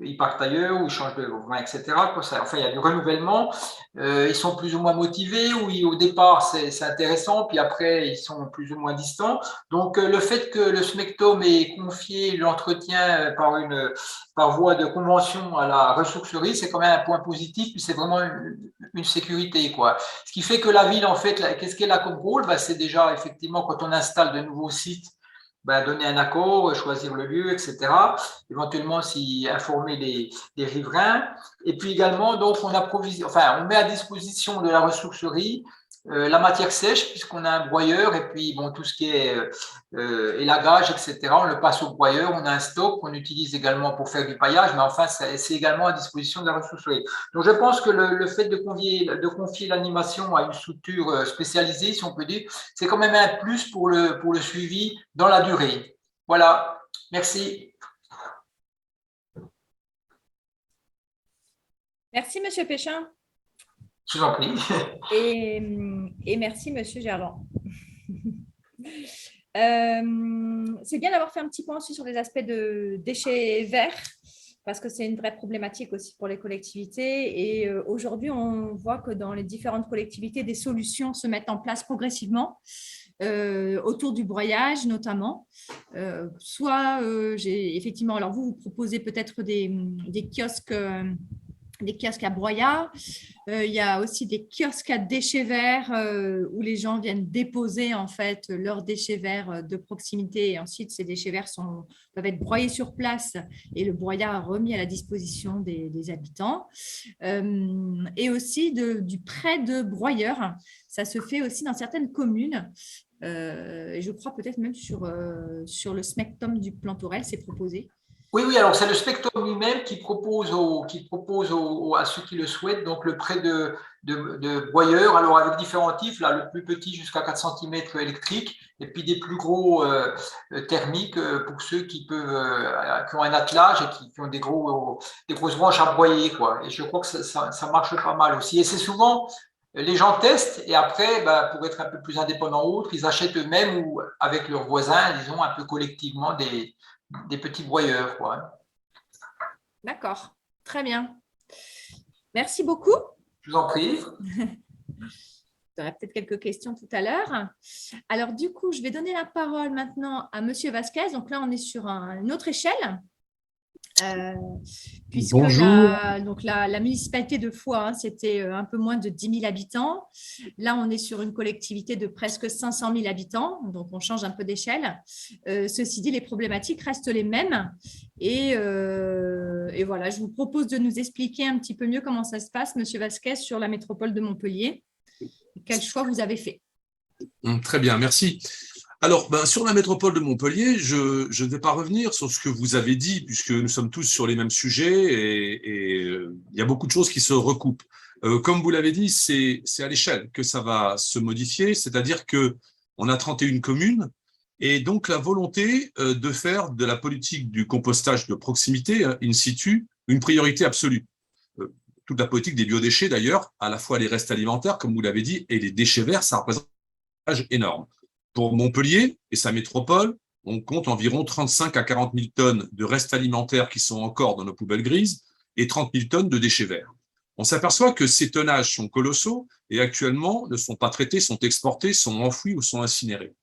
ils partent ailleurs ou ils changent de vin, etc. Enfin, il y a du renouvellement. Ils sont plus ou moins motivés, ou au départ c'est intéressant, puis après ils sont plus ou moins distants. Donc le fait que le SMECTOM ait confié l'entretien par voie de convention à la ressourcerie, c'est quand même un point positif, puis c'est vraiment une sécurité, quoi. Ce qui fait que la ville, en fait, qu'est-ce qu'elle a comme rôle? Ben, c'est déjà effectivement quand on installe de nouveaux sites, ben, donner un accord, choisir le lieu, etc. Éventuellement, informer les riverains. Et puis également, donc, on met à disposition de la ressourcerie la matière sèche, puisqu'on a un broyeur, et puis bon, tout ce qui est élagage, etc., on le passe au broyeur, on a un stock qu'on utilise également pour faire du paillage, mais enfin, c'est également à disposition de la ressourcerie. Donc, je pense que le fait de confier l'animation à une structure spécialisée, si on peut dire, c'est quand même un plus pour le suivi dans la durée. Voilà, merci. Merci, Monsieur Péchin. Je vous en prie. Et merci, Monsieur Gerland. C'est bien d'avoir fait un petit point aussi sur les aspects de déchets verts, parce que c'est une vraie problématique aussi pour les collectivités. Et aujourd'hui, on voit que dans les différentes collectivités, des solutions se mettent en place progressivement, autour du broyage notamment. Effectivement, alors vous proposez peut-être des kiosques à broyat. Il y a aussi des kiosques à déchets verts où les gens viennent déposer en fait leurs déchets verts de proximité, et ensuite ces déchets verts peuvent être broyés sur place et le broyat remis à la disposition des habitants. Et aussi du prêt de broyeurs. Ça se fait aussi dans certaines communes. Et je crois peut-être même sur le SMECTOM du Plantorel, c'est proposé. Oui, alors c'est le Spectrum lui-même qui propose à ceux qui le souhaitent donc le prêt de broyeurs, alors avec différents types, là le plus petit jusqu'à 4 cm électrique, et puis des plus gros thermiques pour ceux qui ont un attelage et qui ont des grosses branches à broyer, quoi. Et je crois que ça marche pas mal aussi. Et c'est souvent les gens testent et après, pour être un peu plus indépendants autres, ils achètent eux-mêmes ou avec leurs voisins, disons un peu collectivement des petits broyeurs, quoi. D'accord, très bien. Merci beaucoup. Je vous en prie. Tu aurais peut-être quelques questions tout à l'heure. Alors, du coup, je vais donner la parole maintenant à Monsieur Vasquez. Donc là, on est sur une autre échelle. Puisque Bonjour. la municipalité de Foix, hein, c'était un peu moins de 10 000 habitants. Là, on est sur une collectivité de presque 500 000 habitants, donc on change un peu d'échelle. Ceci dit, les problématiques restent les mêmes. Et voilà, je vous propose de nous expliquer un petit peu mieux comment ça se passe, Monsieur Vasquez, sur la métropole de Montpellier. Quel choix vous avez fait? Très bien, merci. Alors, sur la métropole de Montpellier, je ne vais pas revenir sur ce que vous avez dit, puisque nous sommes tous sur les mêmes sujets et il y a beaucoup de choses qui se recoupent. Comme vous l'avez dit, c'est à l'échelle que ça va se modifier, c'est-à-dire qu'on a 31 communes et donc la volonté de faire de la politique du compostage de proximité, in situ, une priorité absolue. Toute la politique des biodéchets, d'ailleurs, à la fois les restes alimentaires, comme vous l'avez dit, et les déchets verts, ça représente un âge énorme. Pour Montpellier et sa métropole, on compte environ 35 à 40 000 tonnes de restes alimentaires qui sont encore dans nos poubelles grises et 30 000 tonnes de déchets verts. On s'aperçoit que ces tonnages sont colossaux et actuellement ne sont pas traités, sont exportés, sont enfouis ou sont incinérés.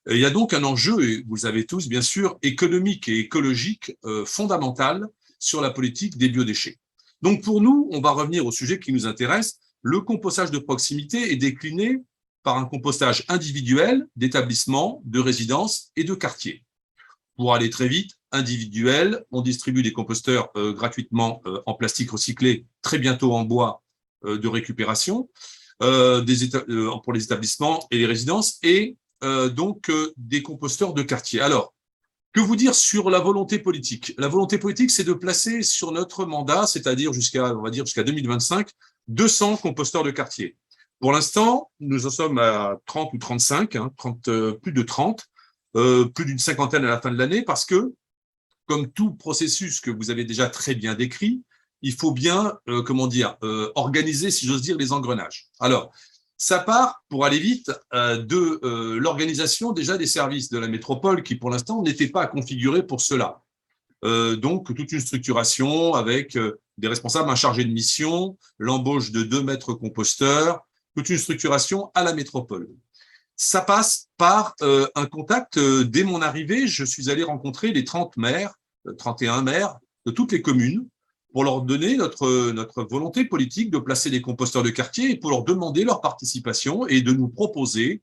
Il y a donc un enjeu, et vous le savez tous, bien sûr, économique et écologique fondamental sur la politique des biodéchets. Donc pour nous, on va revenir au sujet qui nous intéresse. Le compostage de proximité est décliné par un compostage individuel d'établissements, de résidences et de quartiers. Pour aller très vite, individuel, on distribue des composteurs gratuitement en plastique recyclé, très bientôt en bois de récupération, pour les établissements et les résidences, et donc des composteurs de quartier. Alors, que vous dire sur la volonté politique? La volonté politique, c'est de placer sur notre mandat, c'est-à-dire jusqu'à 2025, 200 composteurs de quartier. Pour l'instant, nous en sommes à 30 ou 35, plus de 30, plus d'une cinquantaine à la fin de l'année, parce que, comme tout processus que vous avez déjà très bien décrit, il faut bien, organiser, si j'ose dire, les engrenages. Alors, ça part, pour aller vite, de l'organisation déjà des services de la métropole qui, pour l'instant, n'était pas configurée pour cela. Donc, toute une structuration avec des responsables, un chargé de mission, l'embauche de 2 maîtres composteurs, toute une structuration à la métropole. Ça passe par un contact. Dès mon arrivée, je suis allé rencontrer les 30 maires, 31 maires de toutes les communes pour leur donner notre volonté politique de placer des composteurs de quartier et pour leur demander leur participation et de nous proposer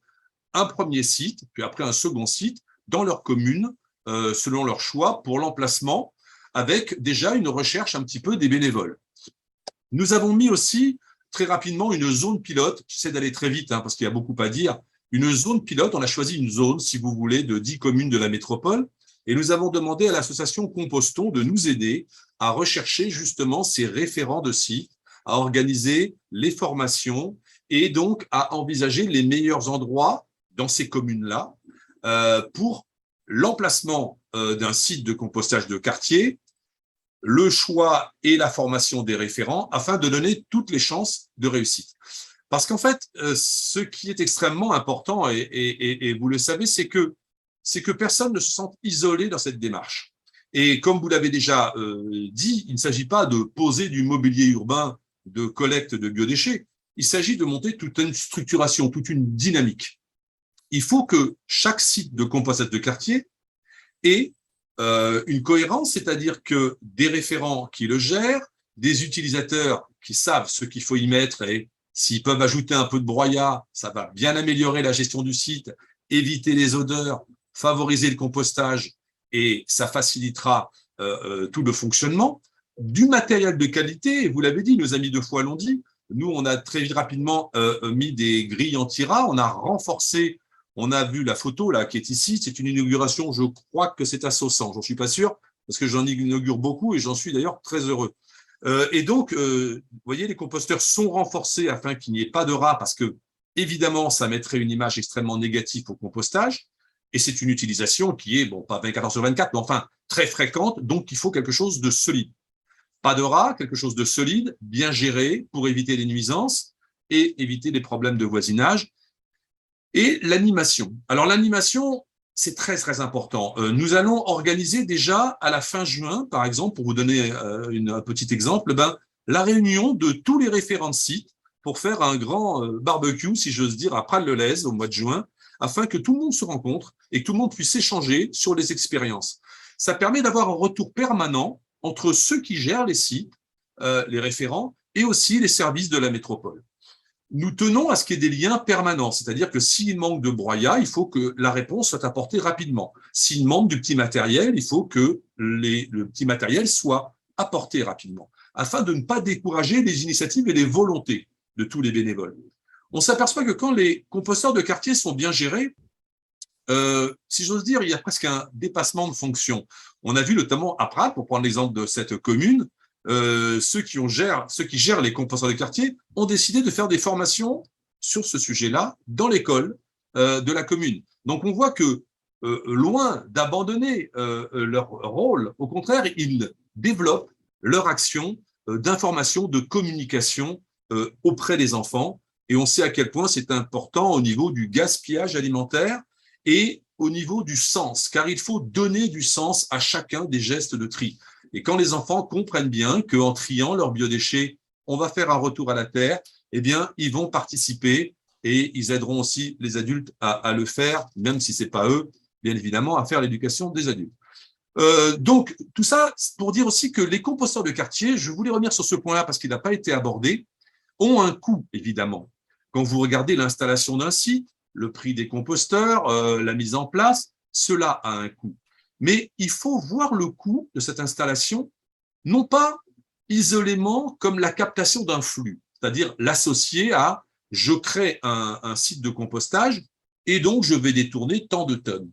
un premier site, puis après un second site dans leur commune, selon leur choix, pour l'emplacement, avec déjà une recherche un petit peu des bénévoles. Nous avons mis aussi très rapidement une zone pilote, j'essaie d'aller très vite parce qu'il y a beaucoup à dire, une zone pilote, on a choisi une zone, si vous voulez, de 10 communes de la métropole, et nous avons demandé à l'association Compostons de nous aider à rechercher justement ces référents de sites, à organiser les formations et donc à envisager les meilleurs endroits dans ces communes-là pour l'emplacement d'un site de compostage de quartier, le choix et la formation des référents afin de donner toutes les chances de réussite. Parce qu'en fait, ce qui est extrêmement important, et vous le savez, c'est que personne ne se sente isolé dans cette démarche. Et comme vous l'avez déjà dit, il ne s'agit pas de poser du mobilier urbain de collecte de biodéchets, il s'agit de monter toute une structuration, toute une dynamique. Il faut que chaque site de compostage de quartier ait une cohérence, c'est-à-dire que des référents qui le gèrent, des utilisateurs qui savent ce qu'il faut y mettre et s'ils peuvent ajouter un peu de broyat, ça va bien améliorer la gestion du site, éviter les odeurs, favoriser le compostage et ça facilitera tout le fonctionnement. Du matériel de qualité, et vous l'avez dit, nos amis de Foix l'ont dit, nous on a très rapidement mis des grilles anti-rats, on a renforcé. On a vu la photo là qui est ici, c'est une inauguration, je crois que c'est à Saussan, j'en suis pas sûr, parce que j'en inaugure beaucoup et j'en suis d'ailleurs très heureux. Et donc, vous voyez, les composteurs sont renforcés afin qu'il n'y ait pas de rats, parce que évidemment, ça mettrait une image extrêmement négative au compostage, et c'est une utilisation qui est, bon, pas 24 heures sur 24, mais enfin très fréquente, donc il faut quelque chose de solide. Pas de rats, quelque chose de solide, bien géré pour éviter les nuisances et éviter les problèmes de voisinage. Et l'animation. Alors l'animation, c'est très très important. Nous allons organiser déjà à la fin juin, par exemple, pour vous donner un petit exemple, la réunion de tous les référents de site pour faire un grand barbecue, si j'ose dire, à Prades-le-Lez au mois de juin, afin que tout le monde se rencontre et que tout le monde puisse échanger sur les expériences. Ça permet d'avoir un retour permanent entre ceux qui gèrent les sites, les référents, et aussi les services de la métropole. Nous tenons à ce qu'il y ait des liens permanents, c'est-à-dire que s'il manque de broyat, il faut que la réponse soit apportée rapidement. S'il manque du petit matériel, il faut que le petit matériel soit apporté rapidement, afin de ne pas décourager les initiatives et les volontés de tous les bénévoles. On s'aperçoit que quand les composteurs de quartier sont bien gérés, si j'ose dire, il y a presque un dépassement de fonction. On a vu notamment à Prades, pour prendre l'exemple de cette commune, ceux qui gèrent les composteurs de quartier ont décidé de faire des formations sur ce sujet-là dans l'école de la commune. Donc on voit que loin d'abandonner leur rôle, au contraire, ils développent leur action d'information, de communication auprès des enfants. Et on sait à quel point c'est important au niveau du gaspillage alimentaire et au niveau du sens, car il faut donner du sens à chacun des gestes de tri. Et quand les enfants comprennent bien qu'en triant leurs biodéchets, on va faire un retour à la terre, eh bien, ils vont participer et ils aideront aussi les adultes à le faire, même si ce n'est pas eux, bien évidemment, à faire l'éducation des adultes. Donc, tout ça pour dire aussi que les composteurs de quartier, je voulais revenir sur ce point-là parce qu'il n'a pas été abordé, ont un coût, évidemment. Quand vous regardez l'installation d'un site, le prix des composteurs, la mise en place, cela a un coût. Mais il faut voir le coût de cette installation, non pas isolément comme la captation d'un flux, c'est-à-dire l'associer à « je crée un site de compostage et donc je vais détourner tant de tonnes ».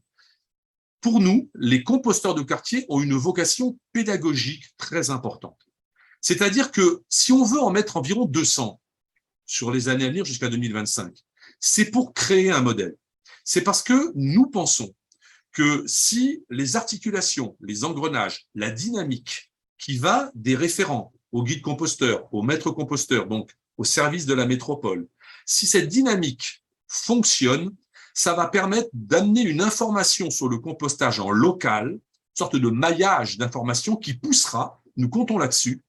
Pour nous, les composteurs de quartier ont une vocation pédagogique très importante. C'est-à-dire que si on veut en mettre environ 200 sur les années à venir jusqu'à 2025, c'est pour créer un modèle. C'est parce que nous pensons que si les articulations, les engrenages, la dynamique qui va des référents au guide composteur, au maître composteur, donc au service de la métropole, si cette dynamique fonctionne, ça va permettre d'amener une information sur le compostage en local, une sorte de maillage d'informations qui poussera, nous comptons là-dessus,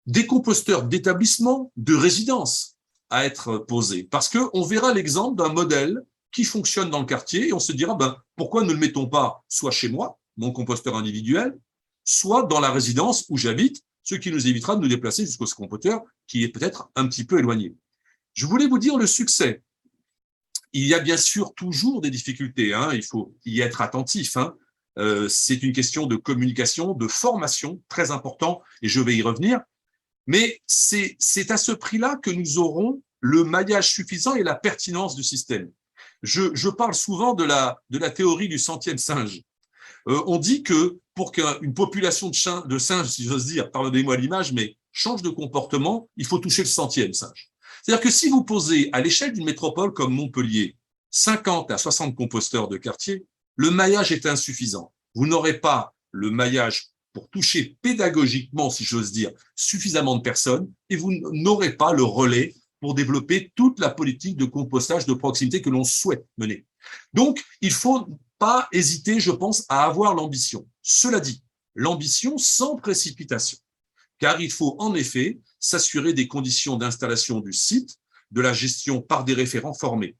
des composteurs d'établissement, de résidence à être posés. Parce qu'on verra l'exemple d'un modèle qui fonctionne dans le quartier et on se dira pourquoi ne le mettons pas soit chez moi, mon composteur individuel, soit dans la résidence où j'habite, ce qui nous évitera de nous déplacer jusqu'au composteur qui est peut-être un petit peu éloigné. Je voulais vous dire le succès. Il y a bien sûr toujours des difficultés, il faut y être attentif. C'est une question de communication, de formation très important et je vais y revenir. Mais c'est à ce prix-là que nous aurons le maillage suffisant et la pertinence du système. Je parle souvent de la théorie du centième singe. On dit que pour qu'une population de singes, si j'ose dire, pardonnez-moi l'image, mais change de comportement, il faut toucher le centième singe. C'est-à-dire que si vous posez à l'échelle d'une métropole comme Montpellier 50 à 60 composteurs de quartier, le maillage est insuffisant. Vous n'aurez pas le maillage pour toucher pédagogiquement, si j'ose dire, suffisamment de personnes et vous n'aurez pas le relais pour développer toute la politique de compostage de proximité que l'on souhaite mener. Donc, il ne faut pas hésiter, je pense, à avoir l'ambition. Cela dit, l'ambition sans précipitation, car il faut en effet s'assurer des conditions d'installation du site, de la gestion par des référents formés.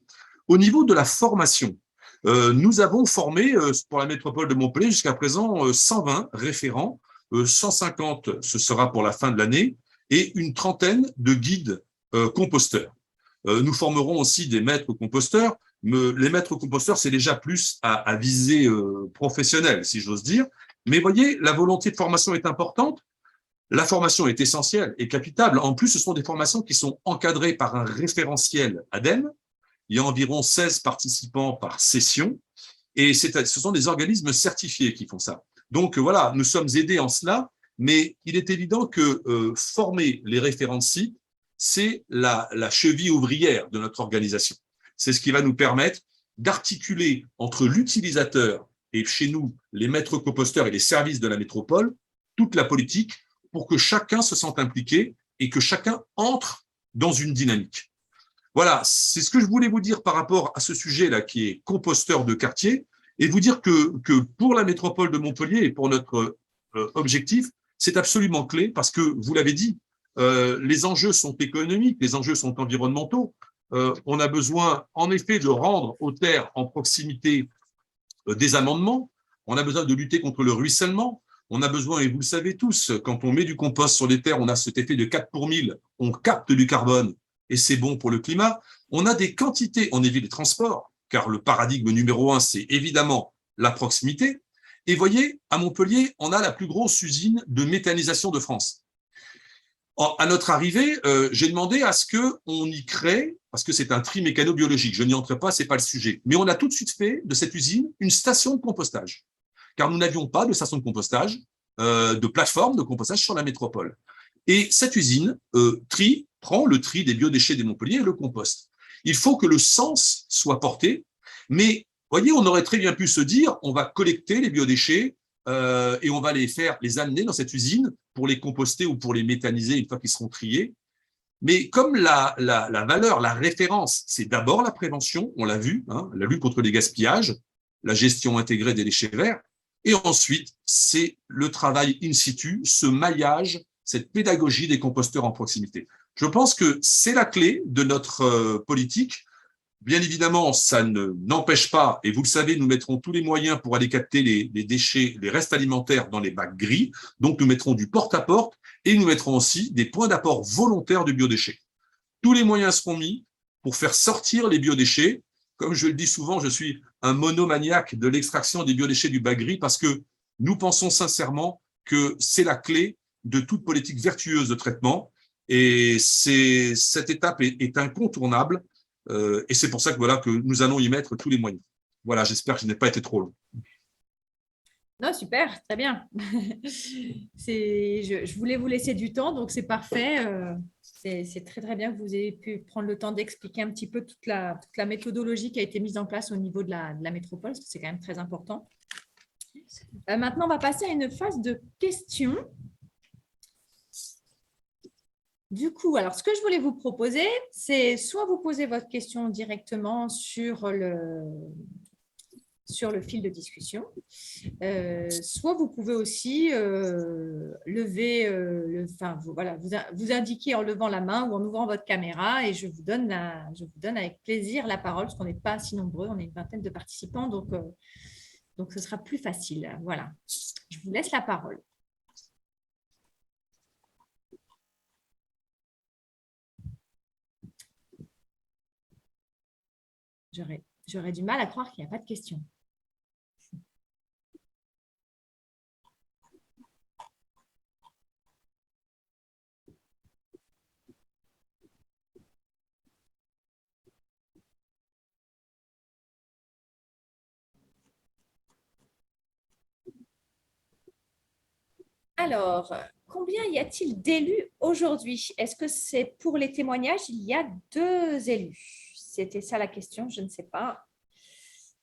Au niveau de la formation, nous avons formé pour la métropole de Montpellier jusqu'à présent 120 référents, 150 ce sera pour la fin de l'année, et une trentaine de guides composteurs. Nous formerons aussi des maîtres composteurs. Les maîtres composteurs, c'est déjà plus à visée professionnelle, si j'ose dire. Mais voyez, la volonté de formation est importante. La formation est essentielle et capitale. En plus, ce sont des formations qui sont encadrées par un référentiel ADEME. Il y a environ 16 participants par session et ce sont des organismes certifiés qui font ça. Donc voilà, nous sommes aidés en cela, mais il est évident que former les référents de site, c'est la cheville ouvrière de notre organisation. C'est ce qui va nous permettre d'articuler entre l'utilisateur et chez nous, les maîtres composteurs et les services de la métropole, toute la politique pour que chacun se sente impliqué et que chacun entre dans une dynamique. Voilà, c'est ce que je voulais vous dire par rapport à ce sujet-là qui est composteur de quartier et vous dire que pour la métropole de Montpellier et pour notre objectif, c'est absolument clé parce que, vous l'avez dit, Les enjeux sont économiques, les enjeux sont environnementaux. On a besoin, en effet, de rendre aux terres en proximité des amendements. On a besoin de lutter contre le ruissellement. On a besoin, et vous le savez tous, quand on met du compost sur les terres, on a cet effet de 4 pour 1000, on capte du carbone et c'est bon pour le climat. On a des quantités, on évite les transports, car le paradigme numéro 1, c'est évidemment la proximité. Et voyez, à Montpellier, on a la plus grosse usine de méthanisation de France. À notre arrivée, j'ai demandé à ce qu'on y crée, parce que c'est un tri mécano-biologique, je n'y entre pas, ce n'est pas le sujet, mais on a tout de suite fait de cette usine une station de compostage, car nous n'avions pas de station de compostage, de plateforme de compostage sur la métropole. Et cette usine prend le tri des biodéchets des Montpellier et le composte. Il faut que le sens soit porté, mais voyez, on aurait très bien pu se dire, on va collecter les biodéchets et on va les amener dans cette usine pour les composter ou pour les méthaniser une fois qu'ils seront triés. Mais comme la valeur, la référence, c'est d'abord la prévention, on l'a vu, hein, la lutte contre les gaspillages, la gestion intégrée des déchets verts, et ensuite, c'est le travail in situ, ce maillage, cette pédagogie des composteurs en proximité. Je pense que c'est la clé de notre politique. Bien évidemment, ça n'empêche pas, et vous le savez, nous mettrons tous les moyens pour aller capter les déchets, les restes alimentaires dans les bacs gris. Donc, nous mettrons du porte-à-porte et nous mettrons aussi des points d'apport volontaires de biodéchets. Tous les moyens seront mis pour faire sortir les biodéchets. Comme je le dis souvent, je suis un monomaniaque de l'extraction des biodéchets du bac gris parce que nous pensons sincèrement que c'est la clé de toute politique vertueuse de traitement. Et cette étape est incontournable. Et c'est pour ça que nous allons y mettre tous les moyens. Voilà, j'espère que je n'ai pas été trop long. Non, super, très bien. Je voulais vous laisser du temps, donc c'est parfait. C'est très, très bien que vous ayez pu prendre le temps d'expliquer un petit peu toute la méthodologie qui a été mise en place au niveau de la métropole, parce que c'est quand même très important. Maintenant, on va passer à une phase de questions. Du coup, alors ce que je voulais vous proposer, c'est soit vous poser votre question directement sur le fil de discussion, soit vous pouvez aussi lever, vous indiquer en levant la main ou en ouvrant votre caméra et je vous donne avec plaisir la parole, parce qu'on n'est pas si nombreux, on est une vingtaine de participants, donc ce sera plus facile. Voilà, je vous laisse la parole. J'aurais du mal à croire qu'il n'y a pas de questions. Alors, combien y a-t-il d'élus aujourd'hui? Est-ce que c'est pour les témoignages? Il y a 2 élus. C'était ça la question, je ne sais pas.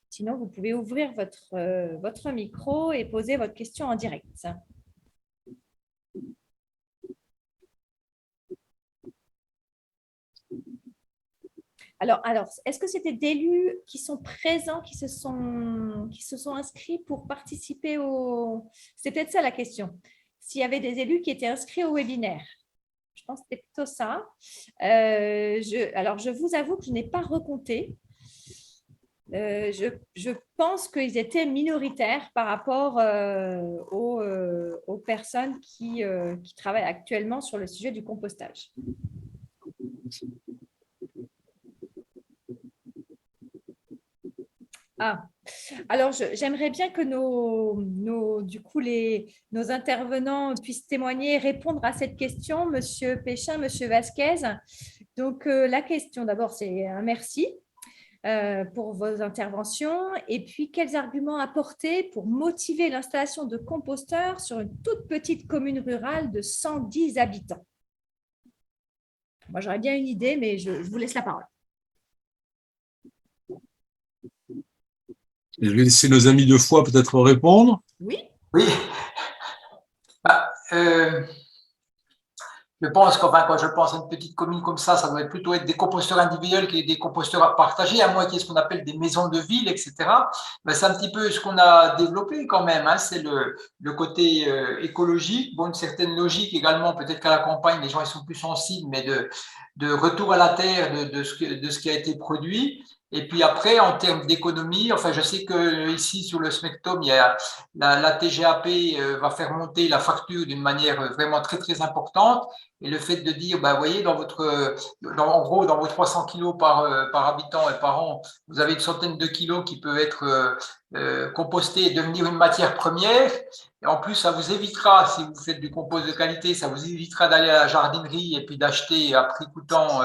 Sinon, vous pouvez ouvrir votre micro et poser votre question en direct. Alors, est-ce que c'était d'élus qui sont présents, qui se sont inscrits pour participer au… C'est peut-être ça la question. S'il y avait des élus qui étaient inscrits au webinaire. Je pense que c'était plutôt ça. Alors, je vous avoue que je n'ai pas recompté. Je pense qu'ils étaient minoritaires par rapport aux personnes qui travaillent actuellement sur le sujet du compostage. Ah, alors j'aimerais bien que nos intervenants puissent témoigner et répondre à cette question, Monsieur Péchin, Monsieur Vasquez. Donc, la question d'abord, c'est un merci pour vos interventions. Et puis, quels arguments apporter pour motiver l'installation de composteurs sur une toute petite commune rurale de 110 habitants? Moi, j'aurais bien une idée, mais je vous laisse la parole. Je vais laisser nos amis de foi peut-être répondre. Oui. Oui. Bah, Je pense qu'enfin, quand je pense à une petite commune comme ça doit plutôt être des composteurs individuels que des composteurs partagés, à moins qu'il y ait ce qu'on appelle des maisons de ville, etc. Mais c'est un petit peu ce qu'on a développé quand même, hein. C'est le côté écologique, bon, une certaine logique également, peut-être qu'à la campagne, les gens ils sont plus sensibles, mais de retour à la terre de ce qui a été produit. Et puis après, en termes d'économie, enfin, je sais que ici sur le SMECTOM, il y a la TGAP va faire monter la facture d'une manière vraiment très très importante. Et le fait de dire, bah, vous voyez, en gros, dans vos 300 kilos par habitant et par an, vous avez une centaine de kilos qui peuvent être compostés et devenir une matière première. Et en plus, ça vous évitera, si vous faites du compost de qualité, ça vous évitera d'aller à la jardinerie et puis d'acheter à prix coûtant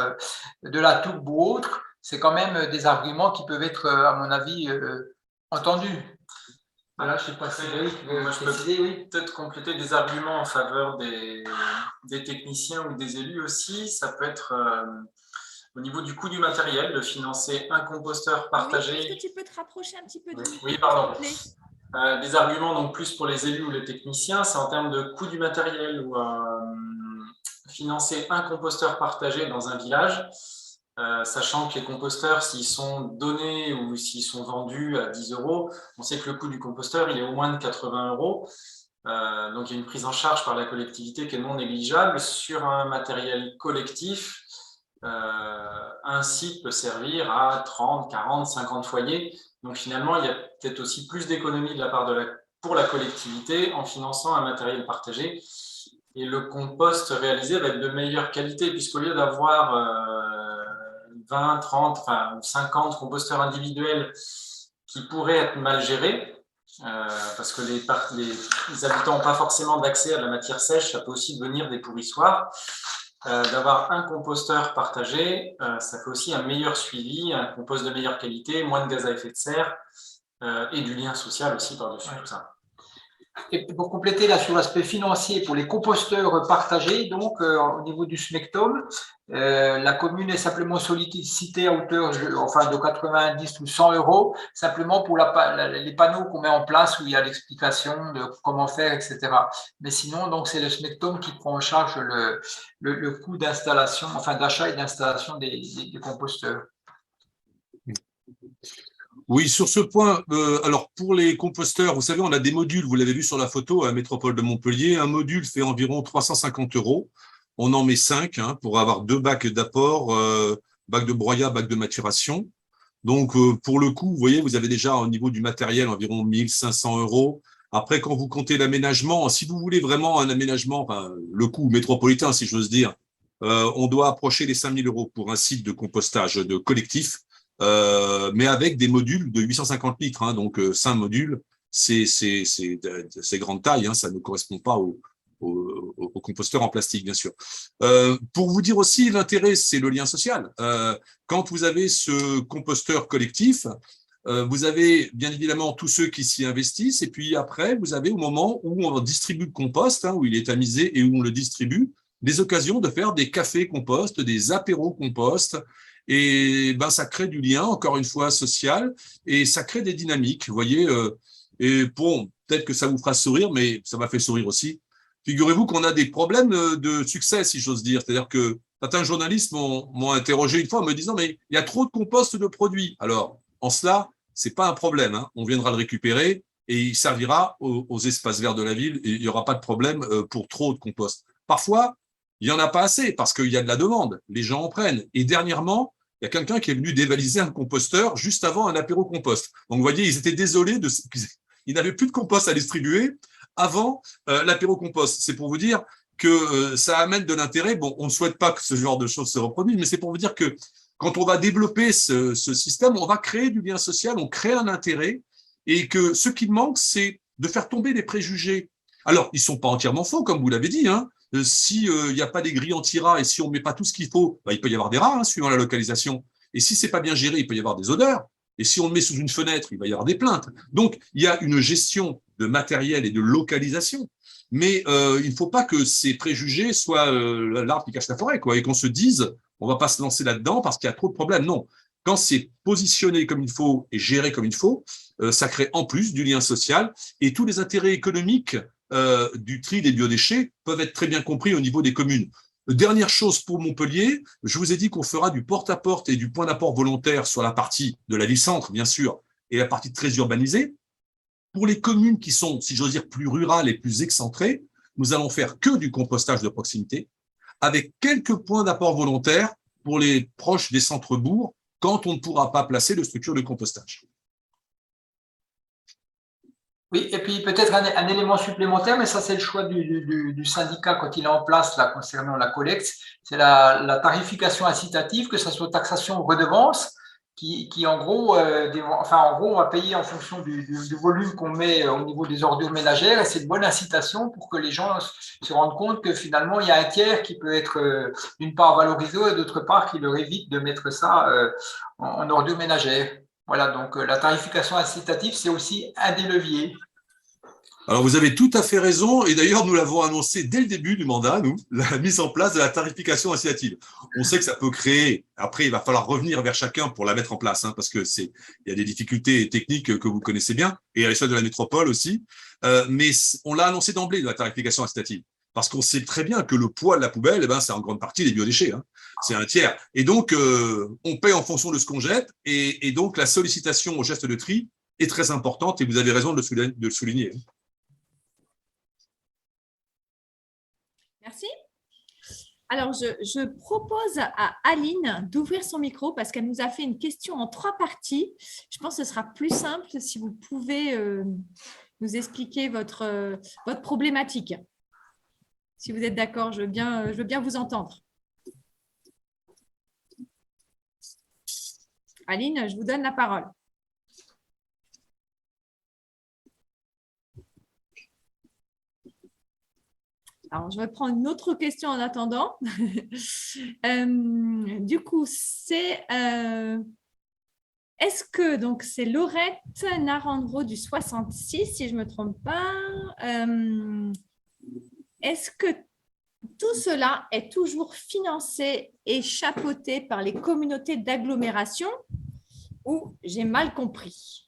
de la toube ou autre. C'est quand même des arguments qui peuvent être, à mon avis, entendus. Voilà, je ne sais pas si moi, je peux peut-être compléter des arguments en faveur des techniciens ou des élus aussi. Ça peut être au niveau du coût du matériel, de financer un composteur partagé. Oui, est-ce que tu peux te rapprocher un petit peu du micro? Oui, pardon. Des arguments donc plus pour les élus ou les techniciens, c'est en termes de coût du matériel ou financer un composteur partagé dans un village. Sachant que les composteurs, s'ils sont donnés ou s'ils sont vendus à 10 €, on sait que le coût du composteur, il est au moins de 80 €. Donc, il y a une prise en charge par la collectivité qui est non négligeable. Sur un matériel collectif, un site peut servir à 30, 40, 50 foyers. Donc, finalement, il y a peut-être aussi plus d'économies de la part pour la collectivité en finançant un matériel partagé. Et le compost réalisé va être de meilleure qualité, puisqu'au lieu d'avoir 20, 30, enfin 50 composteurs individuels qui pourraient être mal gérés, parce que les habitants n'ont pas forcément d'accès à la matière sèche, ça peut aussi devenir des pourrissoirs. D'avoir un composteur partagé, ça fait aussi un meilleur suivi, un compost de meilleure qualité, moins de gaz à effet de serre et du lien social aussi par-dessus tout ça. Et pour compléter là sur l'aspect financier pour les composteurs partagés, donc au niveau du SMECTOM, la commune est simplement sollicitée à hauteur de 90 ou 100 €, simplement pour les panneaux qu'on met en place où il y a l'explication de comment faire, etc. Mais sinon, donc c'est le SMECTOM qui prend en charge le coût d'installation, enfin d'achat et d'installation des composteurs. Oui, sur ce point, alors pour les composteurs, vous savez, on a des modules, vous l'avez vu sur la photo à Métropole de Montpellier, un module fait environ 350 €. On en met 5 pour avoir 2 bacs d'apport, bac de broyat, bac de maturation. Donc, pour le coup, vous voyez, vous avez déjà au niveau du matériel environ 1500 €. Après, quand vous comptez l'aménagement, si vous voulez vraiment un aménagement, enfin, le coût métropolitain, si j'ose dire, on doit approcher les 5000 € pour un site de compostage de collectif. Mais avec des modules de 850 litres, donc 5 modules, c'est grande taille, ça ne correspond pas au composteur en plastique, bien sûr. Pour vous dire aussi, l'intérêt, c'est le lien social. Quand vous avez ce composteur collectif, vous avez bien évidemment tous ceux qui s'y investissent, et puis après, vous avez au moment où on distribue le compost, où il est tamisé et où on le distribue, des occasions de faire des cafés compost, des apéros compost. Et ça crée du lien, encore une fois, social, et ça crée des dynamiques, vous voyez. Et bon, peut-être que ça vous fera sourire, mais ça m'a fait sourire aussi. Figurez-vous qu'on a des problèmes de succès, si j'ose dire. C'est-à-dire que certains journalistes m'ont interrogé une fois en me disant « mais il y a trop de compost de produits ». Alors, en cela, c'est pas un problème. On viendra le récupérer et il servira aux espaces verts de la ville et il n'y aura pas de problème pour trop de compost. Parfois, il n'y en a pas assez parce qu'il y a de la demande. Les gens en prennent. Et dernièrement, il y a quelqu'un qui est venu dévaliser un composteur juste avant un apéro compost. Donc, vous voyez, ils étaient désolés, ils n'avaient plus de compost à distribuer avant l'apéro compost. C'est pour vous dire que ça amène de l'intérêt. Bon, on ne souhaite pas que ce genre de choses se reproduisent, mais c'est pour vous dire que quand on va développer ce système, on va créer du lien social, on crée un intérêt, et que ce qui manque, c'est de faire tomber les préjugés. Alors, ils ne sont pas entièrement faux, comme vous l'avez dit, si il n'y a pas des grilles anti-rats et si on ne met pas tout ce qu'il faut, il peut y avoir des rats suivant la localisation. Et si c'est pas bien géré, il peut y avoir des odeurs. Et si on le met sous une fenêtre, il va y avoir des plaintes. Donc, il y a une gestion de matériel et de localisation. Mais il ne faut pas que ces préjugés soient l'arbre qui cache la forêt, et qu'on se dise, on ne va pas se lancer là-dedans parce qu'il y a trop de problèmes. Non. Quand c'est positionné comme il faut et géré comme il faut, ça crée en plus du lien social et tous les intérêts économiques du tri des biodéchets peuvent être très bien compris au niveau des communes. Dernière chose pour Montpellier, je vous ai dit qu'on fera du porte-à-porte et du point d'apport volontaire sur la partie de la ville-centre, bien sûr, et la partie très urbanisée. Pour les communes qui sont, si j'ose dire, plus rurales et plus excentrées, nous allons faire que du compostage de proximité, avec quelques points d'apport volontaires pour les proches des centres-bourgs, quand on ne pourra pas placer de structure de compostage. Oui, et puis peut-être un élément supplémentaire, mais ça c'est le choix du syndicat quand il est en place là concernant la collecte, c'est la tarification incitative, que ce soit taxation ou redevance, qui en gros, en gros, on va payer en fonction du volume qu'on met au niveau des ordures ménagères, et c'est une bonne incitation pour que les gens se rendent compte que finalement il y a un tiers qui peut être d'une part valorisé et d'autre part qui leur évite de mettre ça en ordures ménagères. Voilà, donc la tarification incitative, c'est aussi un des leviers. Alors, vous avez tout à fait raison, et d'ailleurs, nous l'avons annoncé dès le début du mandat, nous, la mise en place de la tarification incitative. On sait que ça peut créer, après, il va falloir revenir vers chacun pour la mettre en place, hein, parce que il y a des difficultés techniques que vous connaissez bien, et à l'échelle de la métropole aussi, mais on l'a annoncé d'emblée, la tarification incitative. Parce qu'on sait très bien que le poids de la poubelle, c'est en grande partie les biodéchets. Hein. C'est un tiers. Et donc, on paie en fonction de ce qu'on jette. Et donc, la sollicitation au geste de tri est très importante. Et vous avez raison de le souligner. Merci. Alors, je propose à Aline d'ouvrir son micro parce qu'elle nous a fait une question en 3 parties. Je pense que ce sera plus simple si vous pouvez nous expliquer votre problématique. Si vous êtes d'accord, je veux bien vous entendre. Aline, je vous donne la parole. Alors, je vais prendre une autre question en attendant. Du coup, c'est est-ce que, donc c'est Laurette Narandro du 66, si je ne me trompe pas, est-ce que tout cela est toujours financé et chapeauté par les communautés d'agglomération ou j'ai mal compris?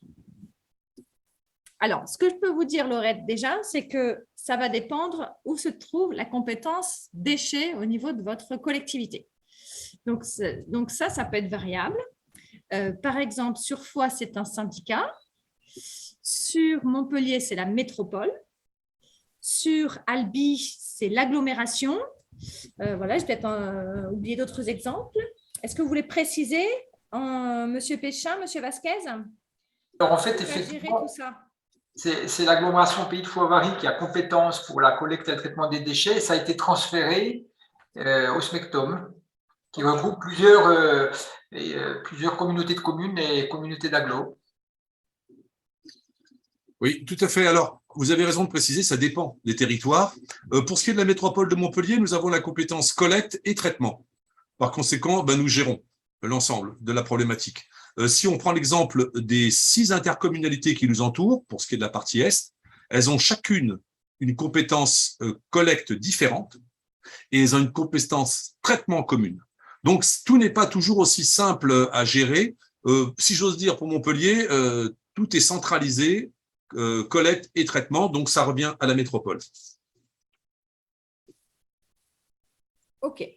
Alors, ce que je peux vous dire, Laurette, déjà, c'est que ça va dépendre où se trouve la compétence déchets au niveau de votre collectivité. Donc ça peut être variable. Par exemple, sur Foix, c'est un syndicat. Sur Montpellier, c'est la métropole. Sur Albi, c'est l'agglomération. Voilà, je vais peut-être oublier d'autres exemples. Est-ce que vous voulez préciser, Monsieur Péchin, Monsieur Vasquez? Alors, en fait, effectivement, tout ça. C'est l'agglomération Pays de Foix-Vary qui a compétence pour la collecte et le traitement des déchets. Et ça a été transféré au SMECTOM, qui regroupe plusieurs communautés de communes et communautés d'agglo. Oui, tout à fait. Alors, vous avez raison de préciser, ça dépend des territoires. Pour ce qui est de la métropole de Montpellier, nous avons la compétence collecte et traitement. Par conséquent, nous gérons l'ensemble de la problématique. Si on prend l'exemple des 6 intercommunalités qui nous entourent, pour ce qui est de la partie Est, elles ont chacune une compétence collecte différente et elles ont une compétence traitement commune. Donc, tout n'est pas toujours aussi simple à gérer. Si j'ose dire, pour Montpellier, tout est centralisé, collecte et traitement, donc ça revient à la métropole. OK.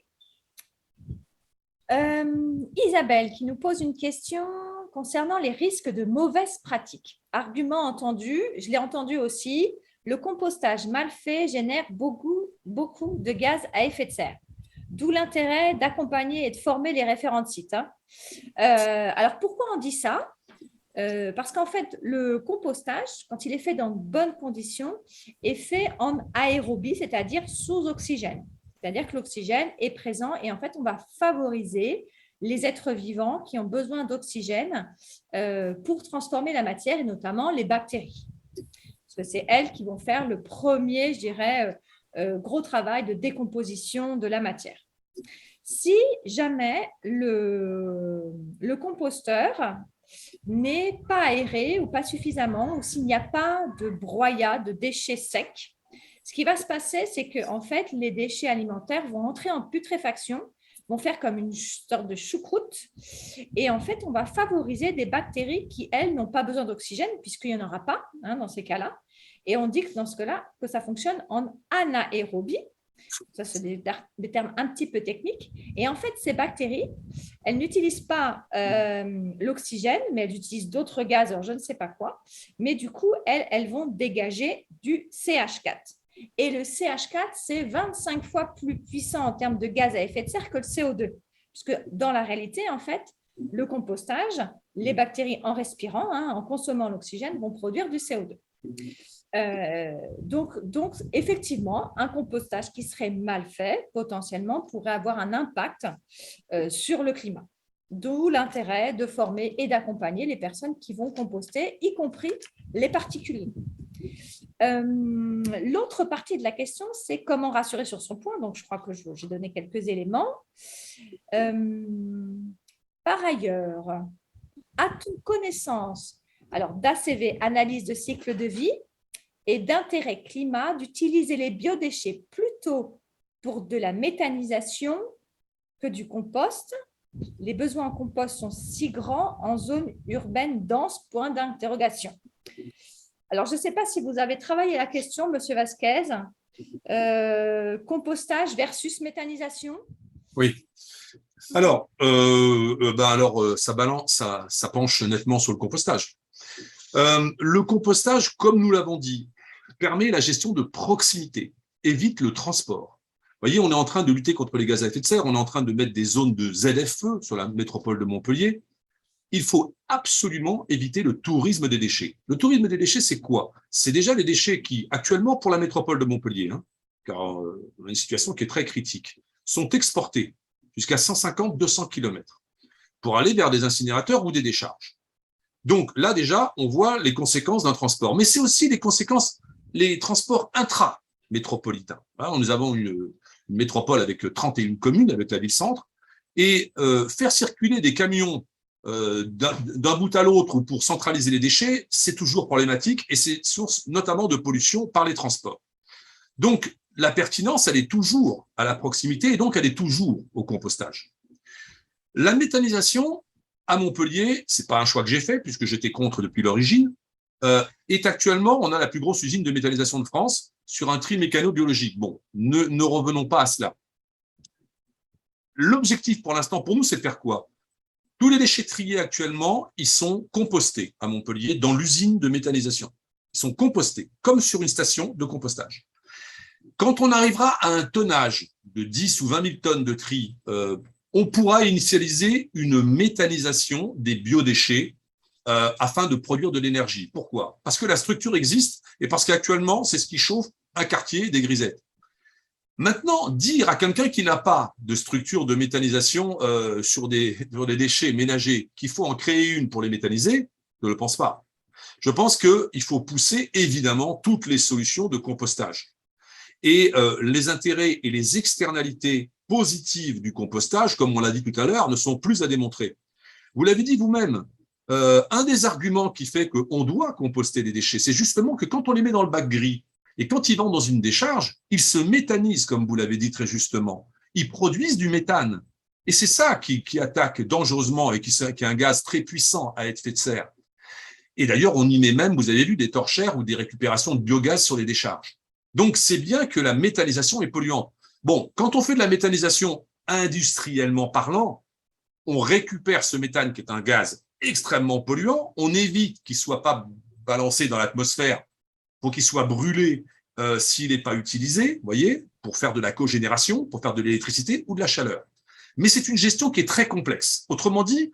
Isabelle qui nous pose une question concernant les risques de mauvaises pratiques. Argument entendu, je l'ai entendu aussi, le compostage mal fait génère beaucoup de gaz à effet de serre. D'où l'intérêt d'accompagner et de former les référents de site. Hein. Alors, pourquoi on dit ça? Parce qu'en fait, le compostage, quand il est fait dans de bonnes conditions, est fait en aérobie, c'est-à-dire sous oxygène. C'est-à-dire que l'oxygène est présent et en fait, on va favoriser les êtres vivants qui ont besoin d'oxygène pour transformer la matière et notamment les bactéries. Parce que c'est elles qui vont faire le premier, je dirais, gros travail de décomposition de la matière. Si jamais le composteur n'est pas aéré ou pas suffisamment, ou s'il n'y a pas de broyat, de déchets secs, ce qui va se passer, c'est que en fait, les déchets alimentaires vont entrer en putréfaction, vont faire comme une sorte de choucroute, et en fait, on va favoriser des bactéries qui, elles, n'ont pas besoin d'oxygène, puisqu'il n'y en aura pas dans ces cas-là. Et on dit que dans ce cas-là, que ça fonctionne en anaérobie, Ça, c'est des termes un petit peu techniques. Et en fait, ces bactéries, elles n'utilisent pas l'oxygène, mais elles utilisent d'autres gaz, alors je ne sais pas quoi. Mais du coup, elles vont dégager du CH4. Et le CH4, c'est 25 fois plus puissant en termes de gaz à effet de serre que le CO2. Puisque dans la réalité, en fait, le compostage, les bactéries en respirant, en consommant l'oxygène, vont produire du CO2. Donc, effectivement, un compostage qui serait mal fait, potentiellement, pourrait avoir un impact sur le climat. D'où l'intérêt de former et d'accompagner les personnes qui vont composter, y compris les particuliers. L'autre partie de la question, c'est comment rassurer sur son point. Donc, je crois que j'ai donné quelques éléments. Par ailleurs, a-t-on connaissance d'ACV, analyse de cycle de vie, et d'intérêt climat d'utiliser les biodéchets plutôt pour de la méthanisation que du compost? Les besoins en compost sont si grands en zone urbaine dense, point d'interrogation. Alors, je ne sais pas si vous avez travaillé la question, Monsieur Vasquez, compostage versus méthanisation. Oui. Alors, ça penche nettement sur le compostage. Le compostage, comme nous l'avons dit, permet la gestion de proximité, évite le transport. Vous voyez, on est en train de lutter contre les gaz à effet de serre, on est en train de mettre des zones de ZFE sur la métropole de Montpellier. Il faut absolument éviter le tourisme des déchets. Le tourisme des déchets, c'est quoi? C'est déjà les déchets qui, actuellement, pour la métropole de Montpellier, car on a une situation qui est très critique, sont exportés jusqu'à 150-200 km pour aller vers des incinérateurs ou des décharges. Donc là, déjà, on voit les conséquences d'un transport. Mais c'est aussi les conséquences, les transports intra-métropolitains. Nous avons une métropole avec 31 communes, avec la ville-centre, et faire circuler des camions d'un bout à l'autre ou pour centraliser les déchets, c'est toujours problématique et c'est source notamment de pollution par les transports. Donc, la pertinence, elle est toujours à la proximité et donc elle est toujours au compostage. La méthanisation, à Montpellier, c'est pas un choix que j'ai fait puisque j'étais contre depuis l'origine, est actuellement, on a la plus grosse usine de méthanisation de France sur un tri mécano-biologique. Bon, ne revenons pas à cela. L'objectif pour l'instant pour nous, c'est de faire quoi? Tous les déchets triés actuellement, ils sont compostés à Montpellier dans l'usine de méthanisation. Ils sont compostés, comme sur une station de compostage. Quand on arrivera à un tonnage de 10 ou 20 000 tonnes de tri, on pourra initialiser une méthanisation des biodéchets afin de produire de l'énergie. Pourquoi? Parce que la structure existe et parce qu'actuellement, c'est ce qui chauffe un quartier des Grisettes. Maintenant, dire à quelqu'un qui n'a pas de structure de méthanisation sur des déchets ménagers qu'il faut en créer une pour les méthaniser, je ne le pense pas. Je pense qu'il faut pousser évidemment toutes les solutions de compostage. Et les intérêts et les externalités positives du compostage, comme on l'a dit tout à l'heure, ne sont plus à démontrer. Vous l'avez dit vous-même, un des arguments qui fait qu'on doit composter des déchets, c'est justement que quand on les met dans le bac gris, et quand ils vont dans une décharge, ils se méthanisent, comme vous l'avez dit très justement. Ils produisent du méthane. Et c'est ça qui attaque dangereusement et qui est un gaz très puissant à effet de serre. Et d'ailleurs, on y met même, vous avez vu, des torchères ou des récupérations de biogaz sur les décharges. Donc, c'est bien que la méthanisation est polluante. Bon, quand on fait de la méthanisation industriellement parlant, on récupère ce méthane qui est un gaz extrêmement polluant, on évite qu'il ne soit pas balancé dans l'atmosphère pour qu'il soit brûlé s'il n'est pas utilisé, vous voyez, pour faire de la cogénération, pour faire de l'électricité ou de la chaleur. Mais c'est une gestion qui est très complexe. Autrement dit,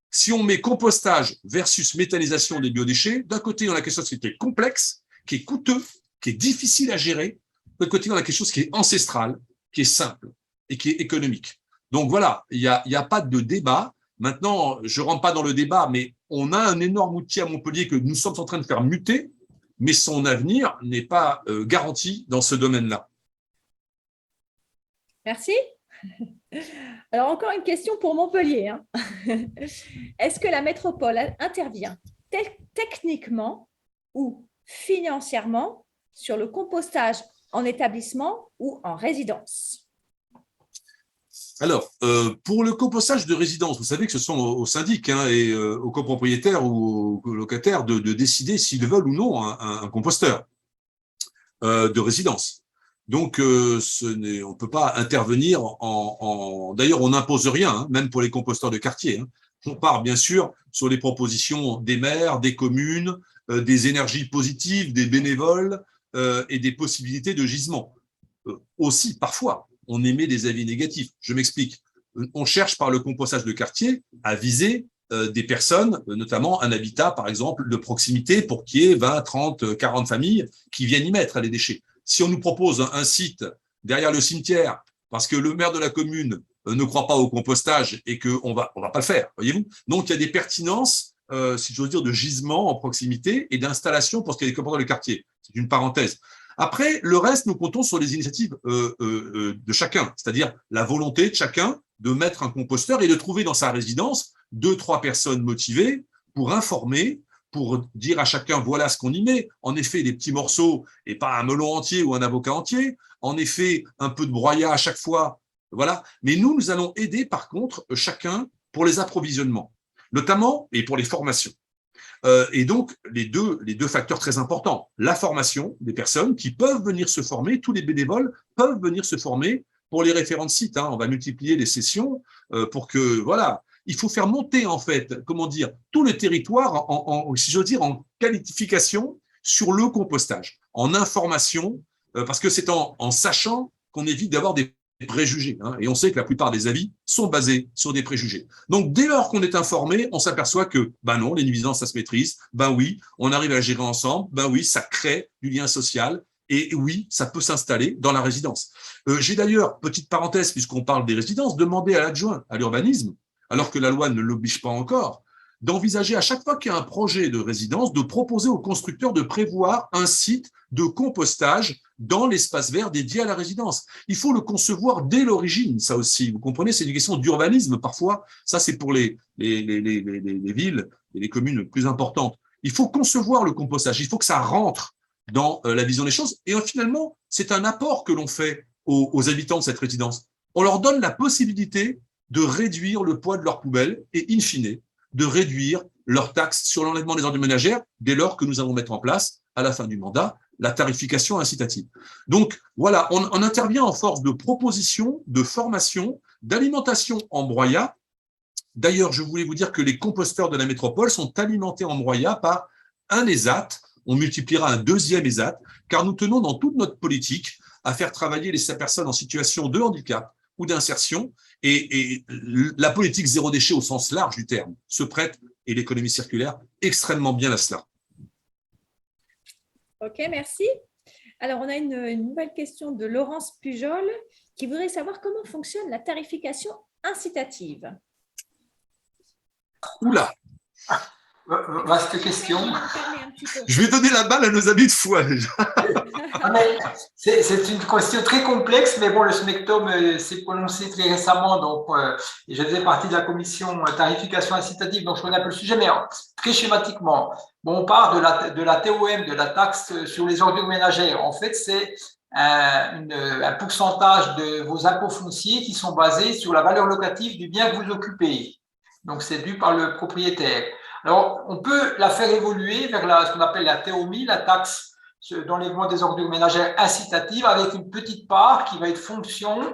si on met compostage versus méthanisation des biodéchets, d'un côté, on a quelque chose qui est complexe, qui est coûteux, qui est difficile à gérer. De l'autre côté, on a quelque chose qui est ancestral, qui est simple et qui est économique. Donc voilà, il n'y a pas de débat. Maintenant, je ne rentre pas dans le débat, mais on a un énorme outil à Montpellier que nous sommes en train de faire muter, mais son avenir n'est pas garanti dans ce domaine-là. Merci. Alors, encore une question pour Montpellier. Est-ce que la métropole intervient techniquement ou financièrement sur le compostage en établissement ou en résidence? Alors, pour le compostage de résidence, vous savez que ce sont aux syndics et aux copropriétaires ou aux locataires de décider s'ils veulent ou non un composteur de résidence. Donc, on ne peut pas intervenir D'ailleurs, on n'impose rien, hein, même pour les composteurs de quartier. Hein. On part bien sûr sur les propositions des maires, des communes, des énergies positives, des bénévoles et des possibilités de gisement. Aussi, parfois, on émet des avis négatifs. Je m'explique. On cherche par le compostage de quartier à viser des personnes, notamment un habitat, par exemple, de proximité pour qu'il y ait 20, 30, 40 familles qui viennent y mettre les déchets. Si on nous propose un site derrière le cimetière parce que le maire de la commune ne croit pas au compostage et qu'on va pas le faire, voyez-vous. Donc, il y a des pertinences, si j'ose dire, de gisement en proximité et d'installation pour ce qui est des composteurs de quartier. C'est une parenthèse. Après, le reste, nous comptons sur les initiatives de chacun, c'est-à-dire la volonté de chacun de mettre un composteur et de trouver dans sa résidence 2-3 personnes motivées pour informer, pour dire à chacun voilà ce qu'on y met. En effet, des petits morceaux et pas un melon entier ou un avocat entier. En effet, un peu de broyat à chaque fois. Voilà. Mais nous allons aider par contre chacun pour les approvisionnements, notamment et pour les formations. Et donc, les deux facteurs très importants, la formation des personnes qui peuvent venir se former, tous les bénévoles peuvent venir se former pour les référents de site. Hein. On va multiplier les sessions pour que, voilà, il faut faire monter, en fait, comment dire, tout le territoire, si j'ose dire, en qualification sur le compostage, en information, parce que c'est en sachant qu'on évite d'avoir des préjugés. Hein, et on sait que la plupart des avis sont basés sur des préjugés. Donc, dès lors qu'on est informé, on s'aperçoit que, ben non, les nuisances, ça se maîtrise. Ben oui, on arrive à la gérer ensemble. Ben oui, ça crée du lien social. Et oui, ça peut s'installer dans la résidence. J'ai d'ailleurs, petite parenthèse, puisqu'on parle des résidences, demandé à l'adjoint à l'urbanisme, alors que la loi ne l'oblige pas encore, d'envisager à chaque fois qu'il y a un projet de résidence, de proposer au constructeur de prévoir un site de compostage dans l'espace vert dédié à la résidence. Il faut le concevoir dès l'origine, ça aussi. Vous comprenez, c'est une question d'urbanisme parfois. Ça, c'est pour les villes et les communes plus importantes. Il faut concevoir le compostage, il faut que ça rentre dans la vision des choses. Et finalement, c'est un apport que l'on fait aux habitants de cette résidence. On leur donne la possibilité de réduire le poids de leurs poubelles et, in fine, de réduire leurs taxes sur l'enlèvement des ordures ménagères dès lors que nous allons mettre en place, à la fin du mandat, la tarification incitative. Donc, voilà, on intervient en force de proposition, de formation, d'alimentation en broyat. D'ailleurs, je voulais vous dire que les composteurs de la métropole sont alimentés en broyat par un ESAT. On multipliera un deuxième ESAT, car nous tenons dans toute notre politique à faire travailler les personnes en situation de handicap ou d'insertion, et la politique zéro déchet au sens large du terme se prête, et l'économie circulaire, extrêmement bien à cela. Ok, merci. Alors, on a une nouvelle question de Laurence Pujol qui voudrait savoir comment fonctionne la tarification incitative. Oula! Vaste question. Je vais donner la balle à nos amis de foi déjà. C'est une question très complexe, mais bon, le SMECTOM s'est prononcé très récemment, donc je faisais partie de la commission tarification incitative, donc je connais un peu le sujet, mais très schématiquement, bon, on part de la TOM, de la taxe sur les ordures ménagères. En fait, c'est un pourcentage de vos impôts fonciers qui sont basés sur la valeur locative du bien que vous occupez. Donc, c'est dû par le propriétaire. Alors, on peut la faire évoluer vers ce qu'on appelle la TOMI, la taxe d'enlèvement des ordures ménagères incitative, avec une petite part qui va être fonction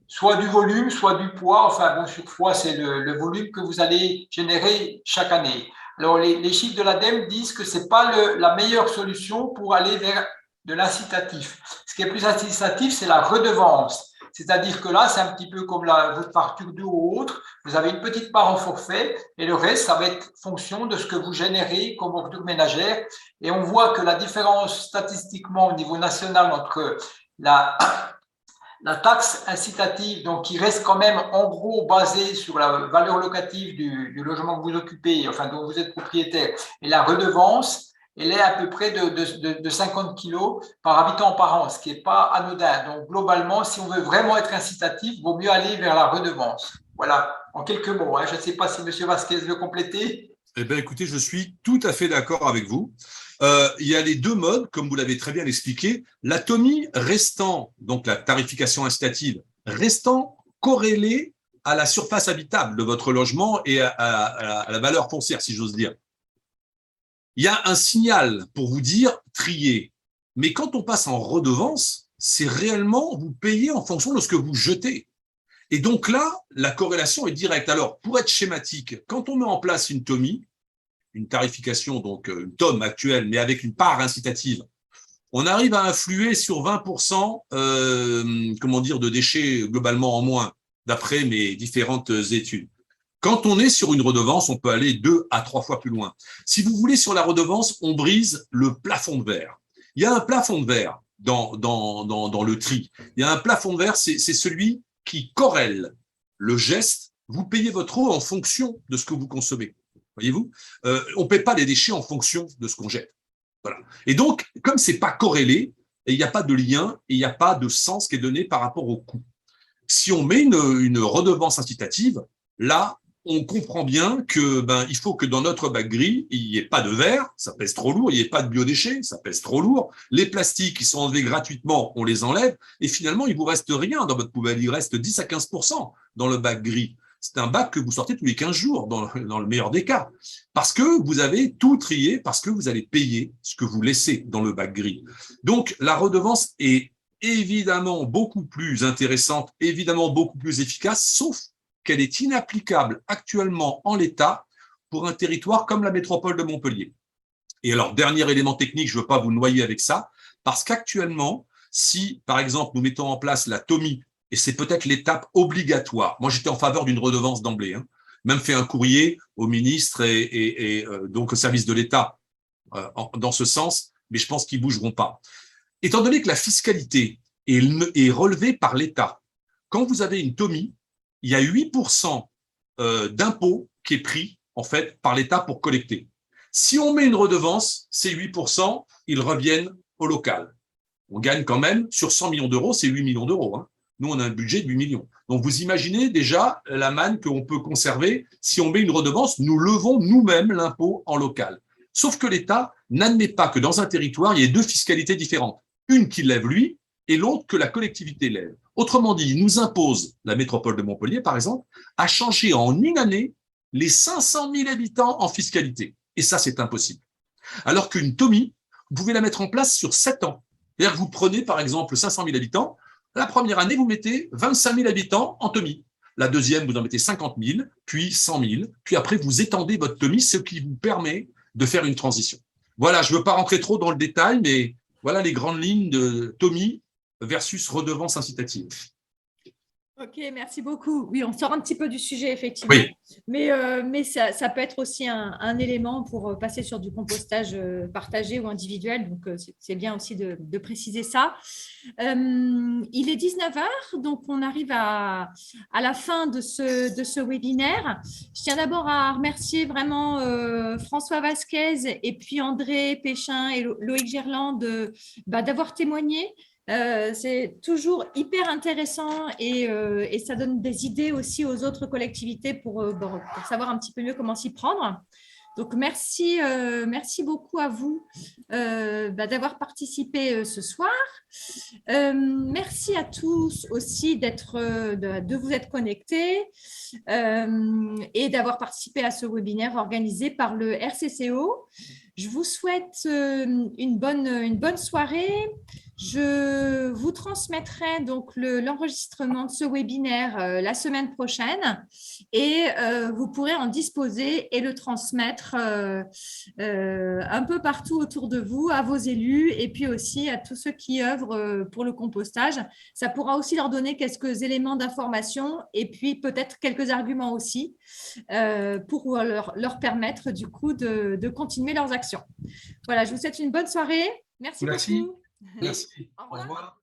soit du volume, soit du poids. Enfin, bon, sur fois, c'est le volume que vous allez générer chaque année. Alors, les chiffres de l'ADEME disent que ce n'est pas la meilleure solution pour aller vers de l'incitatif. Ce qui est plus incitatif, c'est la redevance. C'est-à-dire que là, c'est un petit peu comme votre facture d'eau ou autre. Vous avez une petite part en forfait et le reste, ça va être fonction de ce que vous générez comme ordure ménagère. Et on voit que la différence statistiquement au niveau national entre la taxe incitative, donc qui reste quand même en gros basée sur la valeur locative du logement que vous occupez, enfin dont vous êtes propriétaire, et la redevance, elle est à peu près de 50 kilos par habitant par an, ce qui n'est pas anodin. Donc, globalement, si on veut vraiment être incitatif, il vaut mieux aller vers la redevance. Voilà, en quelques mots. Je ne sais pas si M. Vasquez veut compléter. Eh bien, écoutez, je suis tout à fait d'accord avec vous. Il y a les deux modes, comme vous l'avez très bien expliqué. La TOMI restant, donc la tarification incitative, restant corrélée à la surface habitable de votre logement et à la valeur foncière, si j'ose dire. Il y a un signal pour vous dire trier. Mais quand on passe en redevance, c'est réellement vous payez en fonction de ce que vous jetez. Et donc là, la corrélation est directe. Alors, pour être schématique, quand on met en place une TOMI, une tarification, donc une TOM actuelle, mais avec une part incitative, on arrive à influer sur 20% de déchets globalement en moins, d'après mes différentes études. Quand on est sur une redevance, on peut aller 2 à 3 fois plus loin. Si vous voulez, sur la redevance, on brise le plafond de verre. Il y a un plafond de verre dans le tri. Il y a un plafond de verre, c'est celui qui corrèle le geste. Vous payez votre eau en fonction de ce que vous consommez. Voyez-vous, on ne paie pas les déchets en fonction de ce qu'on jette. Voilà. Et donc, comme ce n'est pas corrélé, il n'y a pas de lien et il n'y a pas de sens qui est donné par rapport au coût. Si on met une redevance incitative, là, on comprend bien que il faut que dans notre bac gris, il n'y ait pas de verre, ça pèse trop lourd, il n'y ait pas de biodéchets, ça pèse trop lourd. Les plastiques qui sont enlevés gratuitement, on les enlève, et finalement, il ne vous reste rien dans votre poubelle, il reste 10 à 15% dans le bac gris. C'est un bac que vous sortez tous les 15 jours, dans le meilleur des cas, parce que vous avez tout trié, parce que vous allez payer ce que vous laissez dans le bac gris. Donc, la redevance est évidemment beaucoup plus intéressante, évidemment beaucoup plus efficace, sauf qu'elle est inapplicable actuellement en l'état pour un territoire comme la métropole de Montpellier. Et alors, dernier élément technique, je ne veux pas vous noyer avec ça, parce qu'actuellement, si, par exemple, nous mettons en place la TOMI, et c'est peut-être l'étape obligatoire, moi j'étais en faveur d'une redevance d'emblée, même fait un courrier au ministre et donc au service de l'État dans ce sens, mais je pense qu'ils ne bougeront pas. Étant donné que la fiscalité est relevée par l'État, quand vous avez une TOMI, il y a 8% d'impôt qui est pris en fait par l'État pour collecter. Si on met une redevance, ces 8%, ils reviennent au local. On gagne quand même, sur 100 millions d'euros, c'est 8 millions d'euros. Nous, on a un budget de 8 millions. Donc, vous imaginez déjà la manne qu'on peut conserver. Si on met une redevance, nous levons nous-mêmes l'impôt en local. Sauf que l'État n'admet pas que dans un territoire, il y ait 2 fiscalités différentes. Une qui lève lui et l'autre que la collectivité lève. Autrement dit, il nous impose, la métropole de Montpellier par exemple, à changer en une année les 500 000 habitants en fiscalité. Et ça, c'est impossible. Alors qu'une TOMI, vous pouvez la mettre en place sur 7 ans. C'est-à-dire que vous prenez par exemple 500 000 habitants, la première année, vous mettez 25 000 habitants en TOMI. La deuxième, vous en mettez 50 000, puis 100 000, puis après, vous étendez votre TOMI, ce qui vous permet de faire une transition. Voilà, je ne veux pas rentrer trop dans le détail, mais voilà les grandes lignes de TOMI versus redevance incitative. Ok, merci beaucoup. Oui, on sort un petit peu du sujet, effectivement. Oui. Mais ça peut être aussi un élément pour passer sur du compostage partagé ou individuel. Donc, c'est bien aussi de préciser ça. Il est 19h, donc on arrive à la fin de ce webinaire. Je tiens d'abord à remercier vraiment François Vasquez et puis André Péchin et Loïc Gerland d'avoir témoigné. C'est toujours hyper intéressant et ça donne des idées aussi aux autres collectivités pour savoir un petit peu mieux comment s'y prendre. Donc, merci beaucoup à vous d'avoir participé ce soir. Merci à tous aussi de vous être connectés et d'avoir participé à ce webinaire organisé par le RCCO. Je vous souhaite une bonne soirée. Je vous transmettrai donc l'enregistrement de ce webinaire la semaine prochaine et vous pourrez en disposer et le transmettre un peu partout autour de vous, à vos élus et puis aussi à tous ceux qui œuvrent pour le compostage. Ça pourra aussi leur donner quelques éléments d'information et puis peut-être quelques arguments aussi pour leur permettre du coup de continuer leurs actions. Voilà, je vous souhaite une bonne soirée. Merci beaucoup. Merci. Au revoir.